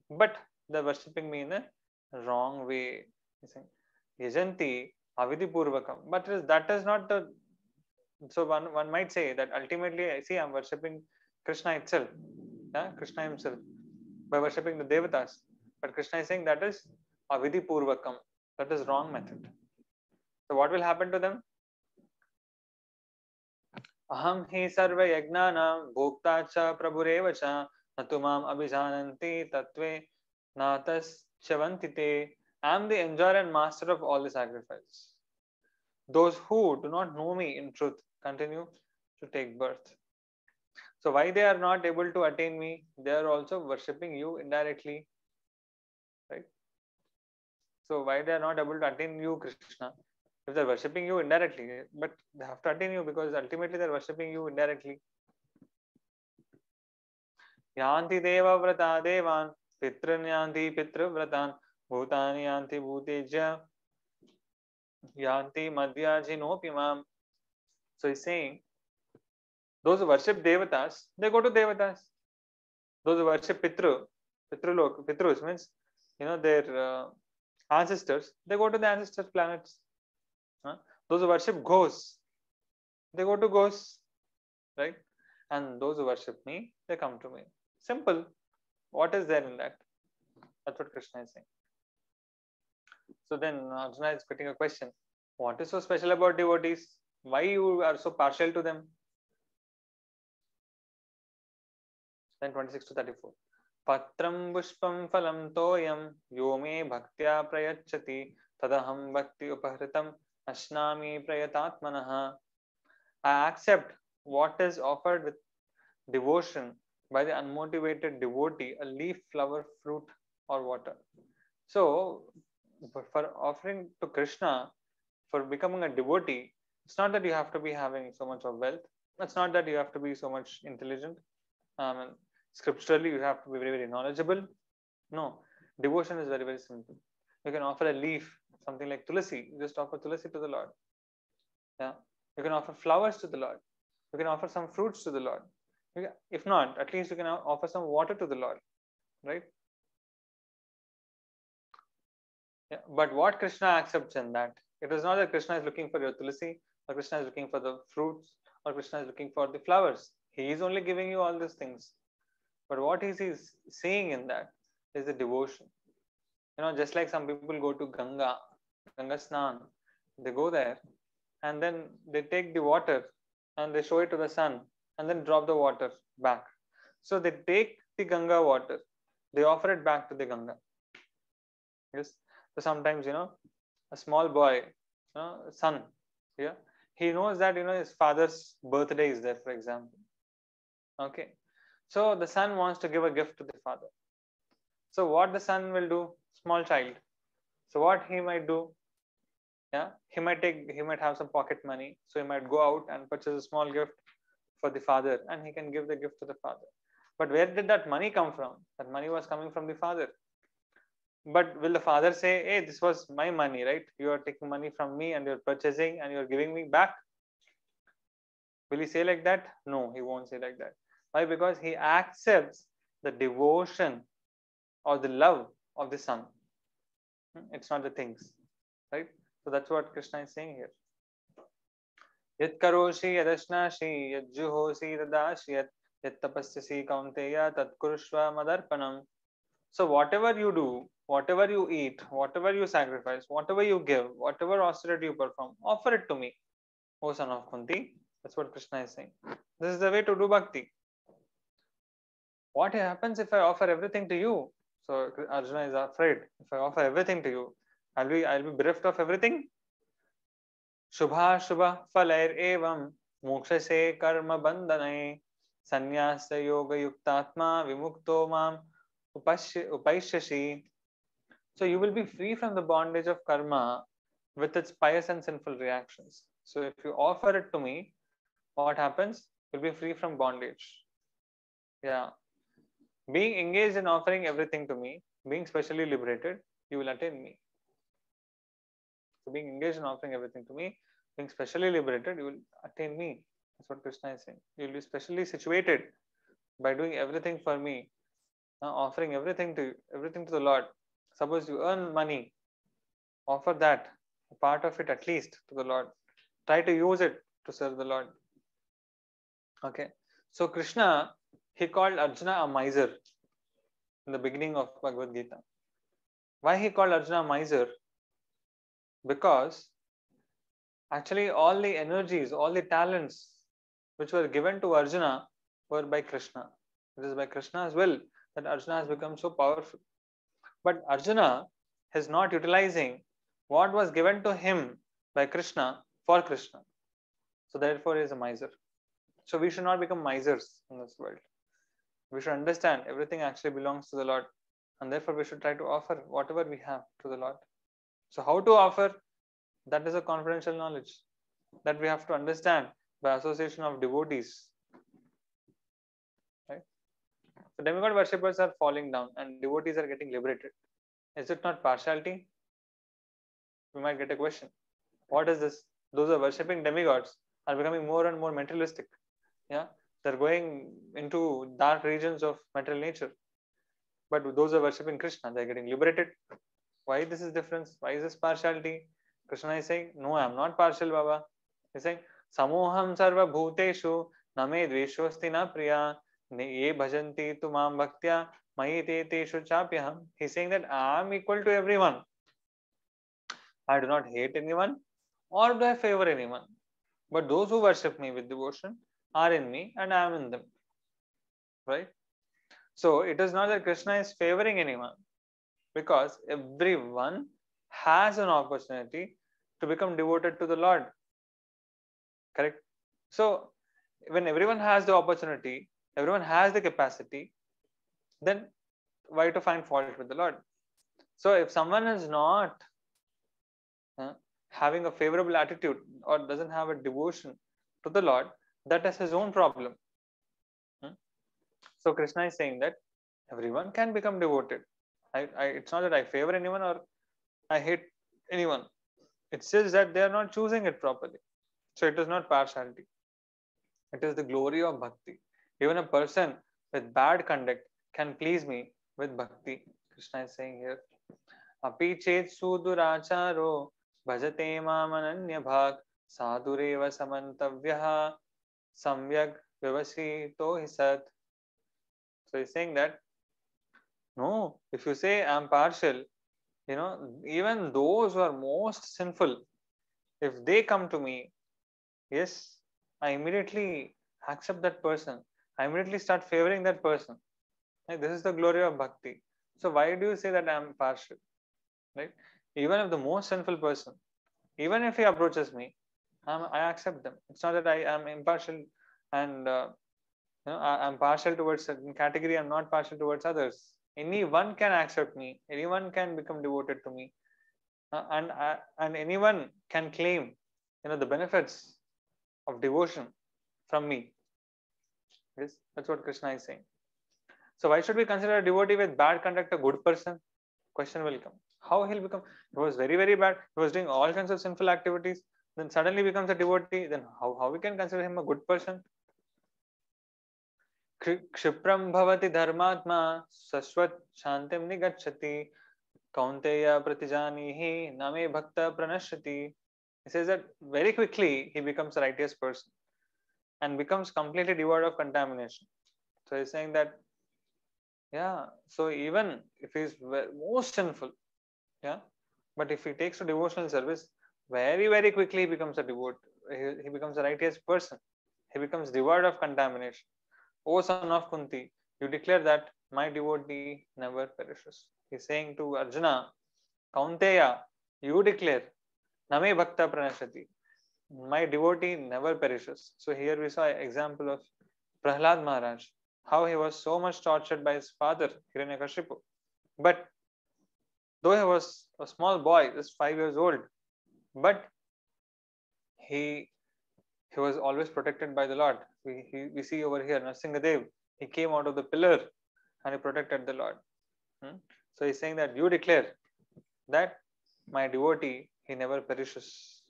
But they're worshipping me in a wrong way. He's saying, Yajanti Avidhi Purvakam. But that is not the. So one might say that ultimately, I see, I'm worshipping Krishna itself, Krishna himself, by worshipping the devatas. But Krishna is saying that is Avidhi Purvakam. That is wrong method. So what will happen to them? Aham hi sarva yagnanam bhokta cha prabhurev cha natumam abhijananti tatve natas chavantite. I am the enjoyer and master of all the sacrifices. Those who do not know me in truth continue to take birth. So why they are not able to attain me? They are also worshipping you indirectly, right? So why they are not able to attain you, Krishna? If they're worshipping you indirectly, but they have to attain you because ultimately they're worshipping you indirectly. Yanti deva vrata devan, pitran yanti pitravratan, bhutani yanti bhuteja, yanti madhyajinopimam. So he's saying, those who worship devatas, they go to devatas. Those who worship pitrus means, their ancestors, they go to the ancestor planets. Those who worship ghosts, they go to ghosts, right? And those who worship me, they come to me. Simple. What is there in that? That's what Krishna is saying. So then Arjuna is putting a question. What is so special about devotees? Why you are so partial to them? Then 26 to 34. Patram pushpam phalam toyam yo me bhaktya prayachati tadaham bhakti upahritam ashnami prayatatmanaha. I accept what is offered with devotion by the unmotivated devotee, a leaf, flower, fruit, or water. So, for offering to Krishna, for becoming a devotee, it's not that you have to be having so much of wealth. It's not that you have to be so much intelligent. Scripturally, you have to be very, very knowledgeable. No, devotion is very, very simple. You can offer a leaf, something like tulasi. You just offer tulasi to the Lord. Yeah, you can offer flowers to the Lord. You can offer some fruits to the Lord. If not, at least you can offer some water to the Lord, right? Yeah. But what Krishna accepts in that, it is not that Krishna is looking for your tulasi, or Krishna is looking for the fruits, or Krishna is looking for the flowers. He is only giving you all these things. But what he is seeing in that is the devotion. Just like some people go to Ganga Snan, they go there and then they take the water and they show it to the sun and then drop the water back. So they take the Ganga water, they offer it back to the Ganga. Yes. So sometimes, a small boy, son, yeah, he knows that, his father's birthday is there, for example. Okay. So the son wants to give a gift to the father. So what the son will do, small child. So what he might do, yeah, he might have some pocket money. So he might go out and purchase a small gift for the father and he can give the gift to the father. But where did that money come from? That money was coming from the father. But will the father say, hey, this was my money, right? You are taking money from me and you're purchasing and you're giving me back? Will he say like that? No, he won't say like that. Why? Because he accepts the devotion or the love of the son. It's not the things, right? So that's what Krishna is saying here. Yat karoshi yadashnashi yat juhosi tadashi yat tapasyasi kaunteya tat kurushva madarpanam. So whatever you do, whatever you eat, whatever you sacrifice, whatever you give, whatever austerity you perform, offer it to me, O son of Kunti. That's what Krishna is saying. This is the way to do bhakti. What happens if I offer everything to you? So Arjuna is afraid. If I offer everything to you, I'll be bereft of everything. Shubha Shubha Falair Evam Mokshase Karma Bandhane Sanyasa Yoga Yuktatma Vimukto Mam Upaishashi. So you will be free from the bondage of karma with its pious and sinful reactions. So if you offer it to me, what happens? You'll be free from bondage. Yeah. Being engaged in offering everything to me, being specially liberated, you will attain me. So being engaged in offering everything to me, being specially liberated, you will attain me. That's what Krishna is saying. You will be specially situated by doing everything for me, offering everything to the Lord. Suppose you earn money, offer that, a part of it at least, to the Lord. Try to use it to serve the Lord. Okay. So Krishna, he called Arjuna a miser in the beginning of Bhagavad Gita. Why he called Arjuna a miser? Because actually all the energies, all the talents which were given to Arjuna were by Krishna. It is by Krishna's will that Arjuna has become so powerful. But Arjuna is not utilizing what was given to him by Krishna for Krishna. So therefore he is a miser. So we should not become misers in this world. We should understand everything actually belongs to the Lord, and therefore we should try to offer whatever we have to the Lord. So how to offer? That is a confidential knowledge that we have to understand by association of devotees. Right? So demigod worshippers are falling down and devotees are getting liberated. Is it not partiality? We might get a question. What is this? Those who are worshipping demigods are becoming more and more materialistic. Yeah, they're going into dark regions of material nature. But those who are worshipping Krishna, they're getting liberated. Why this is difference? Why is this partiality? Krishna is saying, no, I am not partial, Baba. He's saying, Samoham sarva bhuteshu name dveshosti na priya ye bhajanti tu mam bhaktya mayi te teshu chapyaham. He's saying that I am equal to everyone. I do not hate anyone or do I favor anyone. But those who worship me with devotion are in me and I am in them. Right? So it is not that Krishna is favoring anyone, because everyone has an opportunity to become devoted to the Lord. Correct? So when everyone has the opportunity, everyone has the capacity, then why to find fault with the Lord? So if someone is not having a favorable attitude or doesn't have a devotion to the Lord, that is his own problem. So Krishna is saying that everyone can become devoted. It's not that I favor anyone or I hate anyone. It's just that they are not choosing it properly. So it is not partiality. It is the glory of bhakti. Even a person with bad conduct can please me with bhakti. Krishna is saying here. Api chet suduracharo bhajate mamananya bhag sadureva samantavyaha samyak vivasito hisat. So he's saying that no, if you say I'm partial, even those who are most sinful, if they come to me, yes, I immediately accept that person. I immediately start favoring that person. Like, this is the glory of bhakti. So why do you say that I am partial? Right? Even if the most sinful person, even if he approaches me, I accept them. It's not that I am impartial and I'm partial towards certain category. I'm not partial towards others. Anyone can accept me. Anyone can become devoted to me, and anyone can claim, the benefits of devotion from me. Yes, that's what Krishna is saying. So why should we consider a devotee with bad conduct a good person? Question will come. How he'll become? He was very, very bad. He was doing all kinds of sinful activities. Then suddenly becomes a devotee. Then how we can consider him a good person? Kshipram bhavati dharmatma saswat shantim nigachati kaunteya pratijanihi name bhakta pranashati. He says that very quickly he becomes a righteous person and becomes completely devoid of contamination. So he's saying that, yeah, so even if he's most sinful, yeah, but if he takes to devotional service, very, very quickly he becomes a devote. He becomes a righteous person. He becomes devoid of contamination. O son of Kunti, you declare that my devotee never perishes. He's saying to Arjuna, Kaunteya, you declare, Name Bhakta Pranashati, my devotee never perishes. So here we saw an example of Prahlad Maharaj, how he was so much tortured by his father, Hiranyakashipu. But though he was a small boy, just 5 years old, but he was always protected by the Lord. We see over here Narsingadev, he came out of the pillar and he protected the Lord. So he's saying that you declare that my devotee, he never perishes.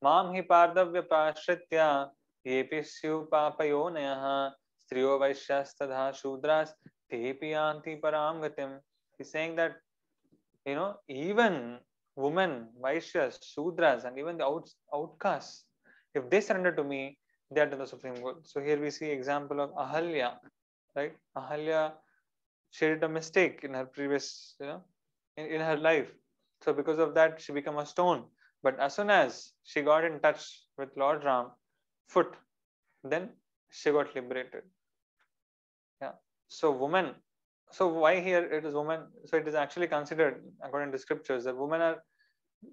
Mam hi pardavya prashritya yepi syu papayonayah striyo vaishyastadha shudras tepi anti param gatim. He's saying that, even women, Vaishyas, Shudras, and even the outcasts, if they surrender to me, they are to the supreme good. So here we see example of Ahalya, right? Ahalya, she did a mistake in her previous, in her life. So because of that, she became a stone. But as soon as she got in touch with Lord Ram, foot, then she got liberated. Yeah. So women. So why here it is women? So it is actually considered, according to scriptures, that women are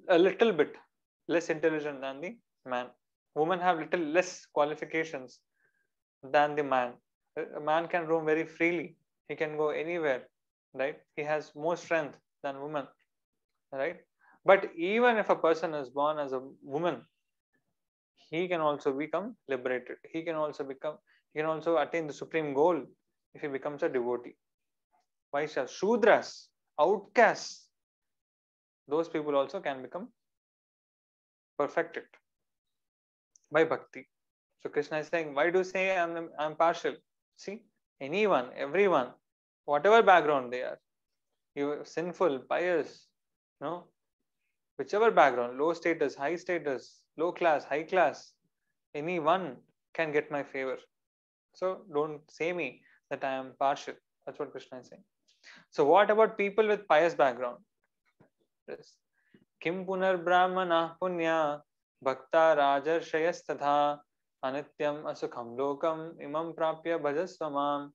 a little bit less intelligent than the man. Women have little less qualifications than the man. A man can roam very freely. He can go anywhere, right? He has more strength than women, right? But even if a person is born as a woman, he can also become liberated. He can also attain the supreme goal if he becomes a devotee. Vaishya, Shudras, outcasts, those people also can become perfected by bhakti. So Krishna is saying, why do you say I'm partial? See, anyone, everyone, whatever background they are, you sinful, pious, no, whichever background, low status, high status, low class, high class, anyone can get my favor. So don't say me that I am partial. That's what Krishna is saying. So what about people with pious background? Yes. Kim punar brahmana punya bhakta rajarshayastadha anityam asukham lokam imam prapya bhajasvamam.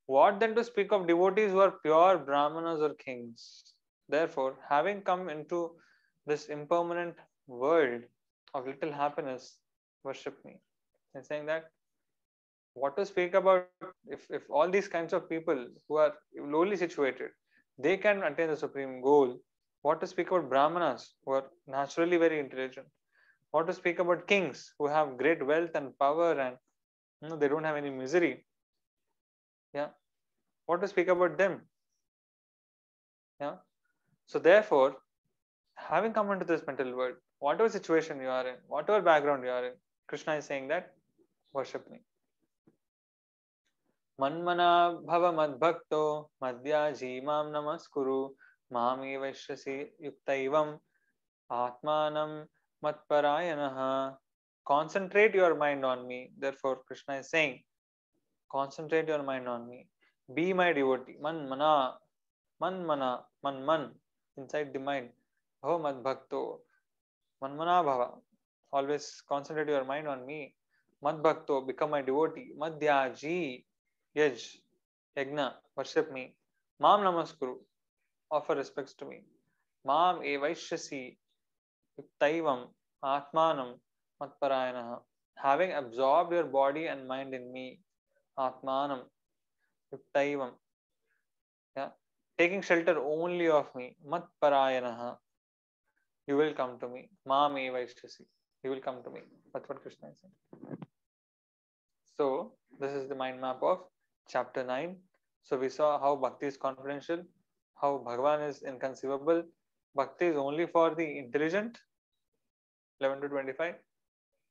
What then to speak of devotees who are pure brahmanas or kings? Therefore, having come into this impermanent world of little happiness, worship me. And saying that what to speak about if all these kinds of people who are lowly situated, they can attain the supreme goal. What to speak about brahmanas who are naturally very intelligent? What to speak about kings who have great wealth and power and they don't have any misery? Yeah. What to speak about them? Yeah. So therefore, having come into this mental world, whatever situation you are in, whatever background you are in, Krishna is saying that worship me. Manmana bhava madbhakto madhyaji mam namaskuru mami vaishyasi yuktaivam atmanam matparayanaha. Concentrate your mind on me. Therefore, Krishna is saying, concentrate your mind on me. Be my devotee. Manmana, man, inside the mind. Bhava madbhakto, manmana bhava. Always concentrate your mind on me. Madbhakto, become my devotee. Madhyaji, yaj, yagna, worship me. Mam namaskuru, offer respects to me. Mam evaishyasi, yuktaivam, atmanam, matparayanaha. Having absorbed your body and mind in me, atmanam, yuktaivam, yeah, taking shelter only of me, matparayanaha, you will come to me. Mam evaishyasi, you will come to me. That's what Krishna is saying. So, this is the mind map of chapter 9. So, we saw how bhakti is confidential, how Bhagavan is inconceivable. Bhakti is only for the intelligent. 11 to 25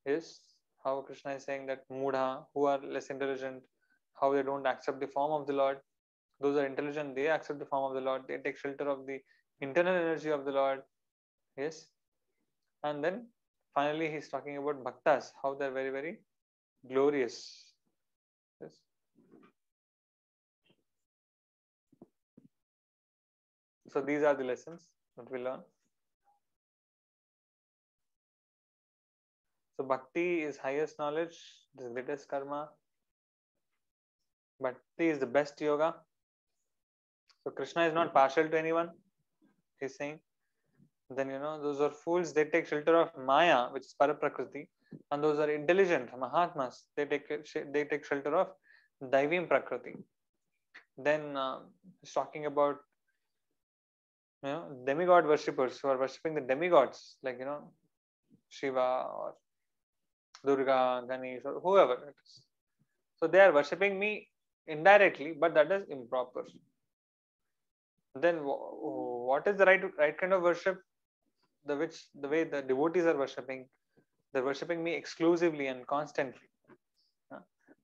is how Krishna is saying that Mudha, who are less intelligent, how they don't accept the form of the Lord. Those are intelligent, they accept the form of the Lord. They take shelter of the internal energy of the Lord. Yes. And then finally, he's talking about bhaktas, how they're very, very glorious. Yes. So these are the lessons that we learn. So bhakti is highest knowledge, the greatest karma. Bhakti is the best yoga. So Krishna is not partial to anyone. He's saying, then those are fools, they take shelter of Maya, which is Paraprakriti, and those are intelligent Mahatmas, they take shelter of Daivim Prakriti. Then he's talking about demigod worshippers who are worshipping the demigods, like Shiva or Durga, Ganesh, or whoever it is. So they are worshipping me indirectly, but that is improper. Then what is the right kind of worship? The way the devotees are worshipping, they're worshipping me exclusively and constantly.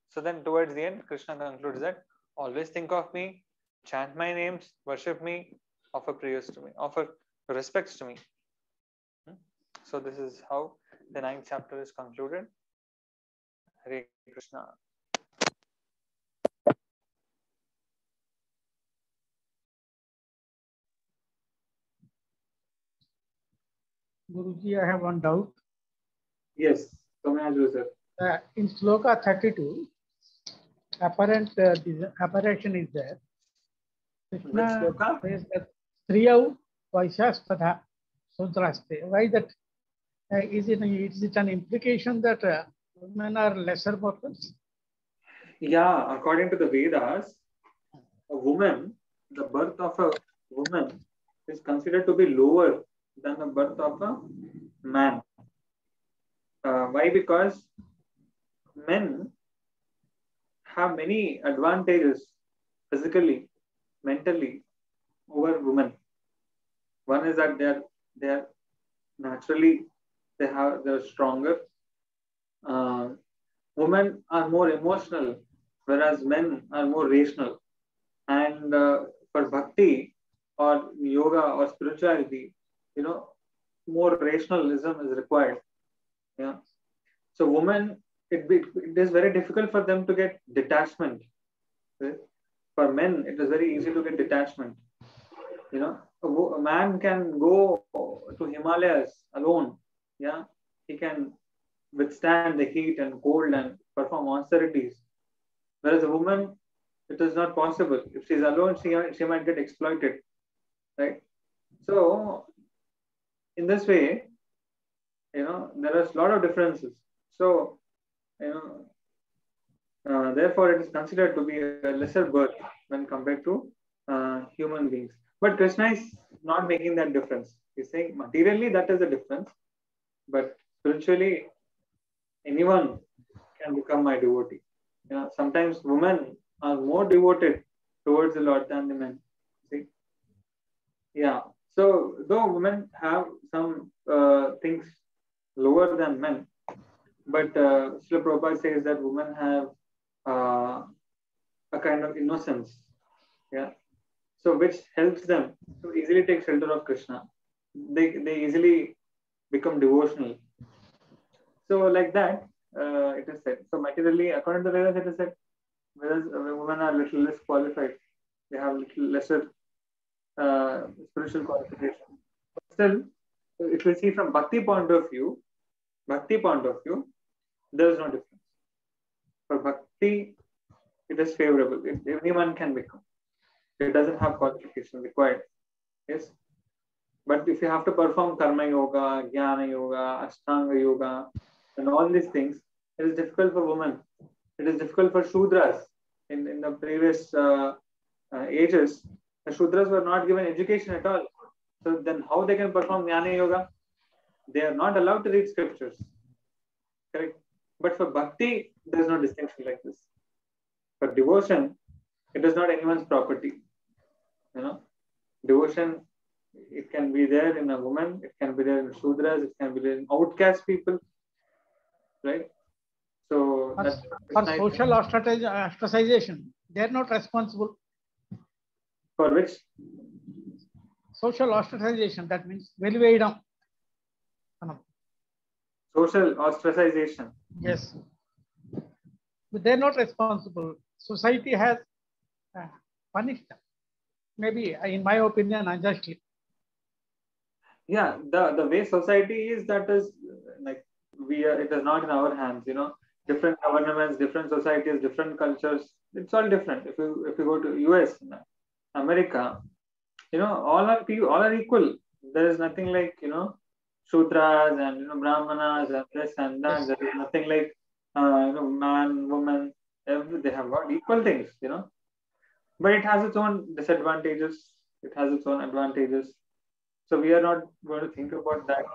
So then towards the end, Krishna concludes that always think of me, chant my names, worship me, offer prayers to me, offer respects to me. So this is how the 9th chapter is concluded. Hare Krishna. Guruji, I have one doubt. Yes, come ahead, sir. In Sloka 32, apparition is there. Krishna says that Striyau Vaishastadha Sudraste. Why that Is it an implication that women are lesser mortals? Yeah, according to the Vedas, a woman, the birth of a woman is considered to be lower than the birth of a man. Why? Because men have many advantages physically, mentally over women. One is that they're naturally they're stronger. Uh, Women are more emotional, whereas men are more rational. And for bhakti or yoga or spirituality, you know, more rationalism is required. Yeah. So women, it is very difficult for them to get detachment. Right? For men, it is very easy to get detachment. You know, a man can go to Himalayas alone. Yeah, he can withstand the heat and cold and perform austerities. Whereas a woman, it is not possible. If she's alone, she might get exploited, right? So in this way, there are a lot of differences. So you therefore, it is considered to be a lesser birth when compared to human beings. But Krishna is not making that difference. He's saying materially that is the difference, but spiritually, anyone can become my devotee. Sometimes women are more devoted towards the Lord than the men. See, yeah. So though women have some things lower than men, but Srila Prabhupada says that women have uh, a kind of innocence, yeah. So which helps them to easily take shelter of Krishna. They easily become devotional. So like that, it is said. So materially, according to Vedas, it is said, whereas women are little less qualified. They have little lesser spiritual qualification. But still, if we see from bhakti point of view, there is no difference. For bhakti, it is favorable. Anyone can become. It doesn't have qualification required. Yes. But if you have to perform karma yoga, jnana yoga, ashtanga yoga, and all these things, it is difficult for women. It is difficult for Shudras. In the previous ages, the Shudras were not given education at all. So then how they can perform jnana yoga? They are not allowed to read scriptures. Correct? But for bhakti, there is no distinction like this. For devotion, it is not anyone's property. Devotion, it can be there in a woman, it can be there in Shudras, it can be there in outcast people, right? So for social ostracization, they are not responsible. For which? Social ostracization, that means very down. Social ostracization. Yes. But they're not responsible. Society has punished them. Maybe, in my opinion, unjustly. Yeah, the way society is, that is like it is not in our hands. Different governments, different societies, different cultures. It's all different. If you go to US, America, all are equal. There is nothing like Shudras and Brahmanas and this and that. Yes. There is nothing like man, woman. They have got equal things. But it has its own disadvantages. It has its own advantages. So we are not going to think about that,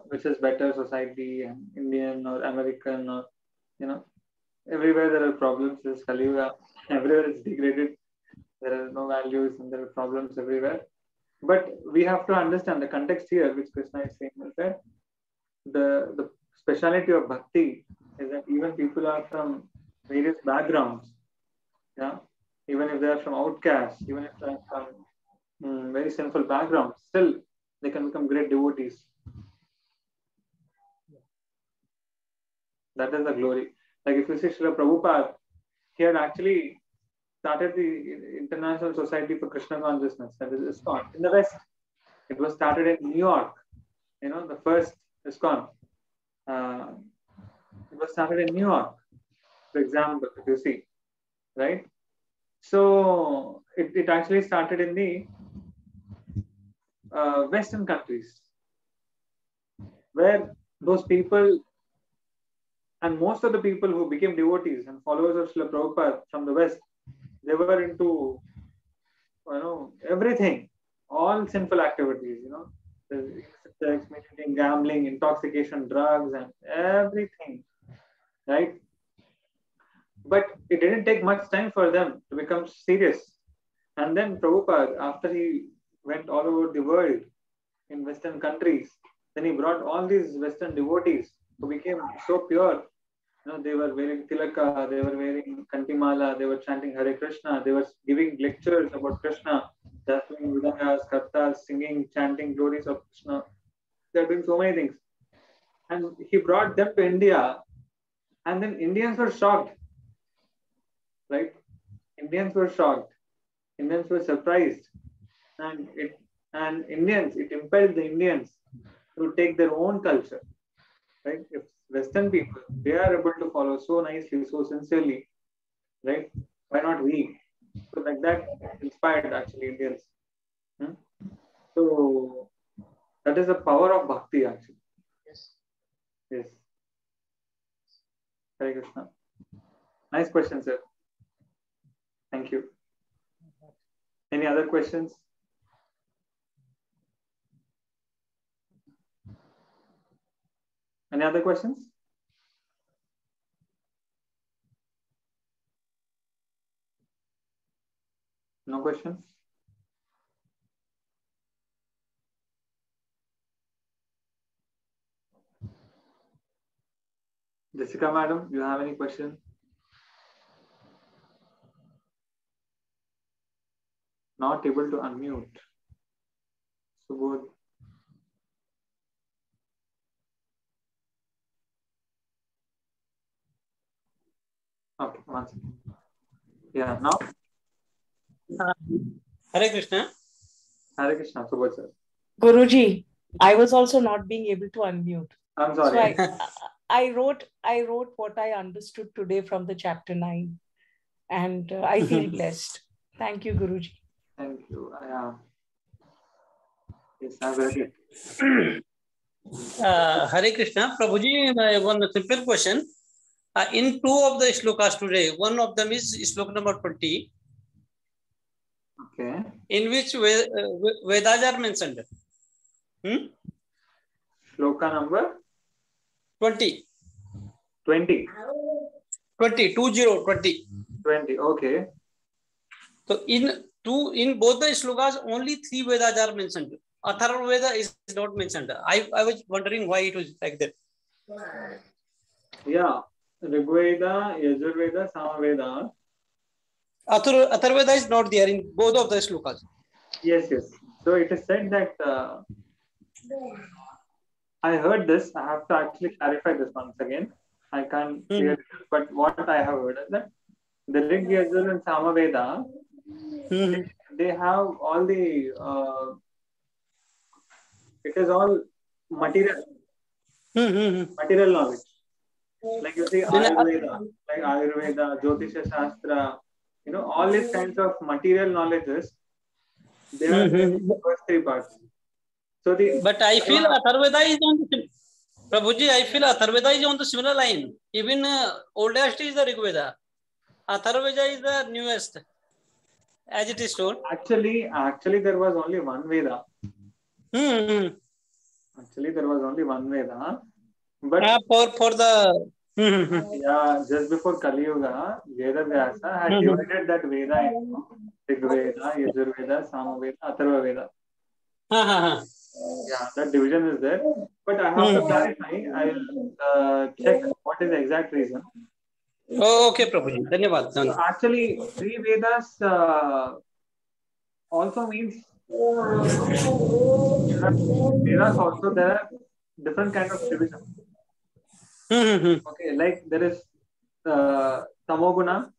which is better society, Indian or American, or everywhere there are problems. There's Kali Yuga. Everywhere it's degraded. There are no values and there are problems everywhere. But we have to understand the context here, which Krishna is saying, is that the speciality of bhakti is that even people are from various backgrounds, even if they are from outcasts, even if they are from very sinful backgrounds, still they can become great devotees. That is the glory. Like if you see Srila Prabhupada, he had actually started the International Society for Krishna Consciousness, that is ISKCON, in the West. It was started in New York, the first ISKCON. It was started in New York, for example, if you see, right? So it actually started in the Western countries. where those people and most of the people who became devotees and followers of Srila Prabhupada from the West, they were into, everything, all sinful activities, sex, smoking, gambling, intoxication, drugs, and everything, right? But it didn't take much time for them to become serious. And then Prabhupada, after he went all over the world in Western countries, then he brought all these Western devotees who became so pure. They were wearing tilaka, they were wearing kantimala, they were chanting Hare Krishna, they were giving lectures about Krishna, just doing vidangas, kartas, singing, chanting glories of Krishna. They are doing so many things. And he brought them to India, and then Indians were shocked, right? Indians were shocked. Indians were surprised. And it impelled the Indians to take their own culture, right? If Western people, they are able to follow so nicely, so sincerely, right? Why not we? So like that inspired actually Indians. So that is the power of bhakti actually. Yes. Hare Krishna. Nice question, sir. Thank you. Any other questions? Any other questions? No questions? Jessica, madam, you have any question? Not able to unmute. So good. Okay, one second. Yeah, now. Hare Krishna. Hare Krishna, so good, sir. Guruji, I was also not being able to unmute. I'm sorry. So I wrote what I understood today from the chapter 9, and I feel blessed. Thank you, Guruji. Thank you. Yes, I read it. Hare Krishna. Prabhuji, one simple question. In two of the shlokas today, one of them is slok number 20. Okay. In which Vedas are mentioned. Shloka number 20. 20. 20. 20. Okay. So in both the shlokas, only 3 Vedas are mentioned. Atharva Veda is not mentioned. I was wondering why it was like that. Yeah. Rigveda, Yajurveda, Samaveda. Atharva Veda is not there in both of the shlokas. Yes. So it is said that I heard this. I have to actually clarify this once again. I can't clear it, but what I have heard is that the Rig, Yajur, and Samaveda, they have all the it is all material knowledge. Like you see Ayurveda, Jyotisha Shastra, all these kinds of material knowledges, they are the first 3 parts. So but I feel Atharva Veda is on the Prabhuji, I feel Atharva Veda is on the similar line. Even oldest is the Rig Veda. Atharva Veda is the newest, as it is told. Actually, there was only one Veda. Actually, there was only one Veda. But for the yeah, just before Kali Yuga, Veda Vyasa had divided that Veda into Rig Veda, Yajur Veda, Samaveda, Atharva Veda. Yeah, that division is there. But I have to clarify. I'll check what is the exact reason. Oh, okay, Prabhuji. Dhanyavad. So actually, 3 Vedas also means Vedas also there are different kind of divisions. Okay, like there is Tamoguna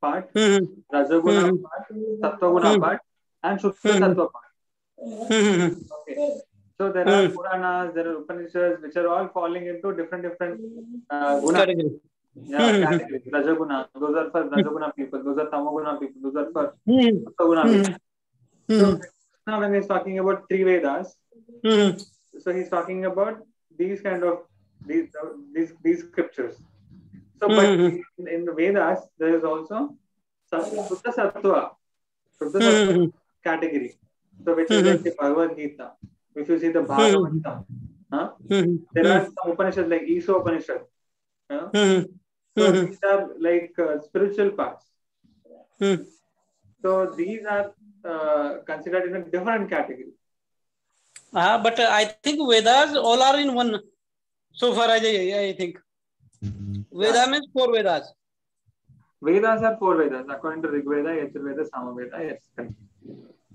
part, Rajaguna part, Sattva part, and Shuddha Sattva part. Okay, so there are Puranas, there are Upanishads, which are all falling into different guna. Yeah, categories. Rajaguna, those are for Rajaguna people, those are Tamoguna people, those are for Sattva people. So now when he's talking about 3 Vedas, so he's talking about these kind of these scriptures. So, but in the Vedas, there is also Shuddha Sattva category. So, which is like the Bhagavad Gita. If you see the Bhagavatam, there are some Upanishads like Isha Upanishad. So these are like spiritual parts. So these are considered in a different category. But I think Vedas all are in one. So far as I think. Veda means 4 Vedas. Vedas are 4 Vedas according to Rig Veda, Yajurveda, Samaveda. Yes.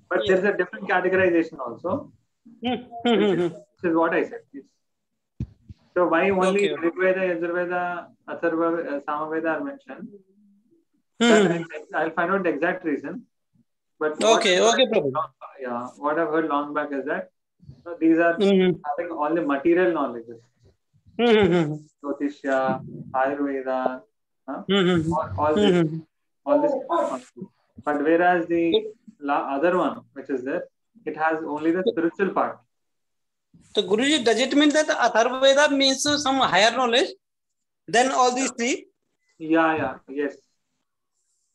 But there's a different categorization also. Which is what I said. So why only Rig Veda, Yajurveda, Atharva, Samaveda are mentioned? I'll find out the exact reason. But what I've heard long back is that these are having all the material knowledges. Jyotishya, Ayurveda, all this. But whereas the other one, which is there, it has only the spiritual part. So Guruji, does it mean that Atharvaveda means some higher knowledge than all these 3? Yes.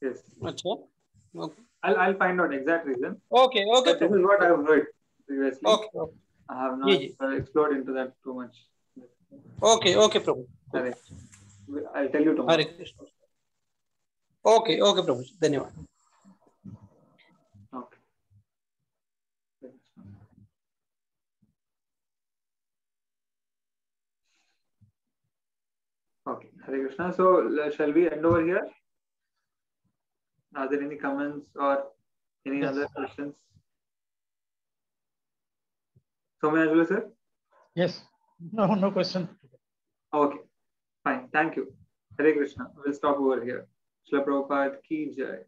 Okay. I'll find out exact reason. Okay. But this is what I've heard previously. Okay. I have not explored into that too much. Okay, Prabhu. I'll tell you tomorrow. Hare Krishna. Okay, Prabhu. Dhanyavad. Okay, Hare Krishna. So, shall we end over here? Are there any comments or any other questions? Soumya, sir? Yes. No question. Okay, fine. Thank you. Hare Krishna. We'll stop over here. Srila Prabhupada ki jai.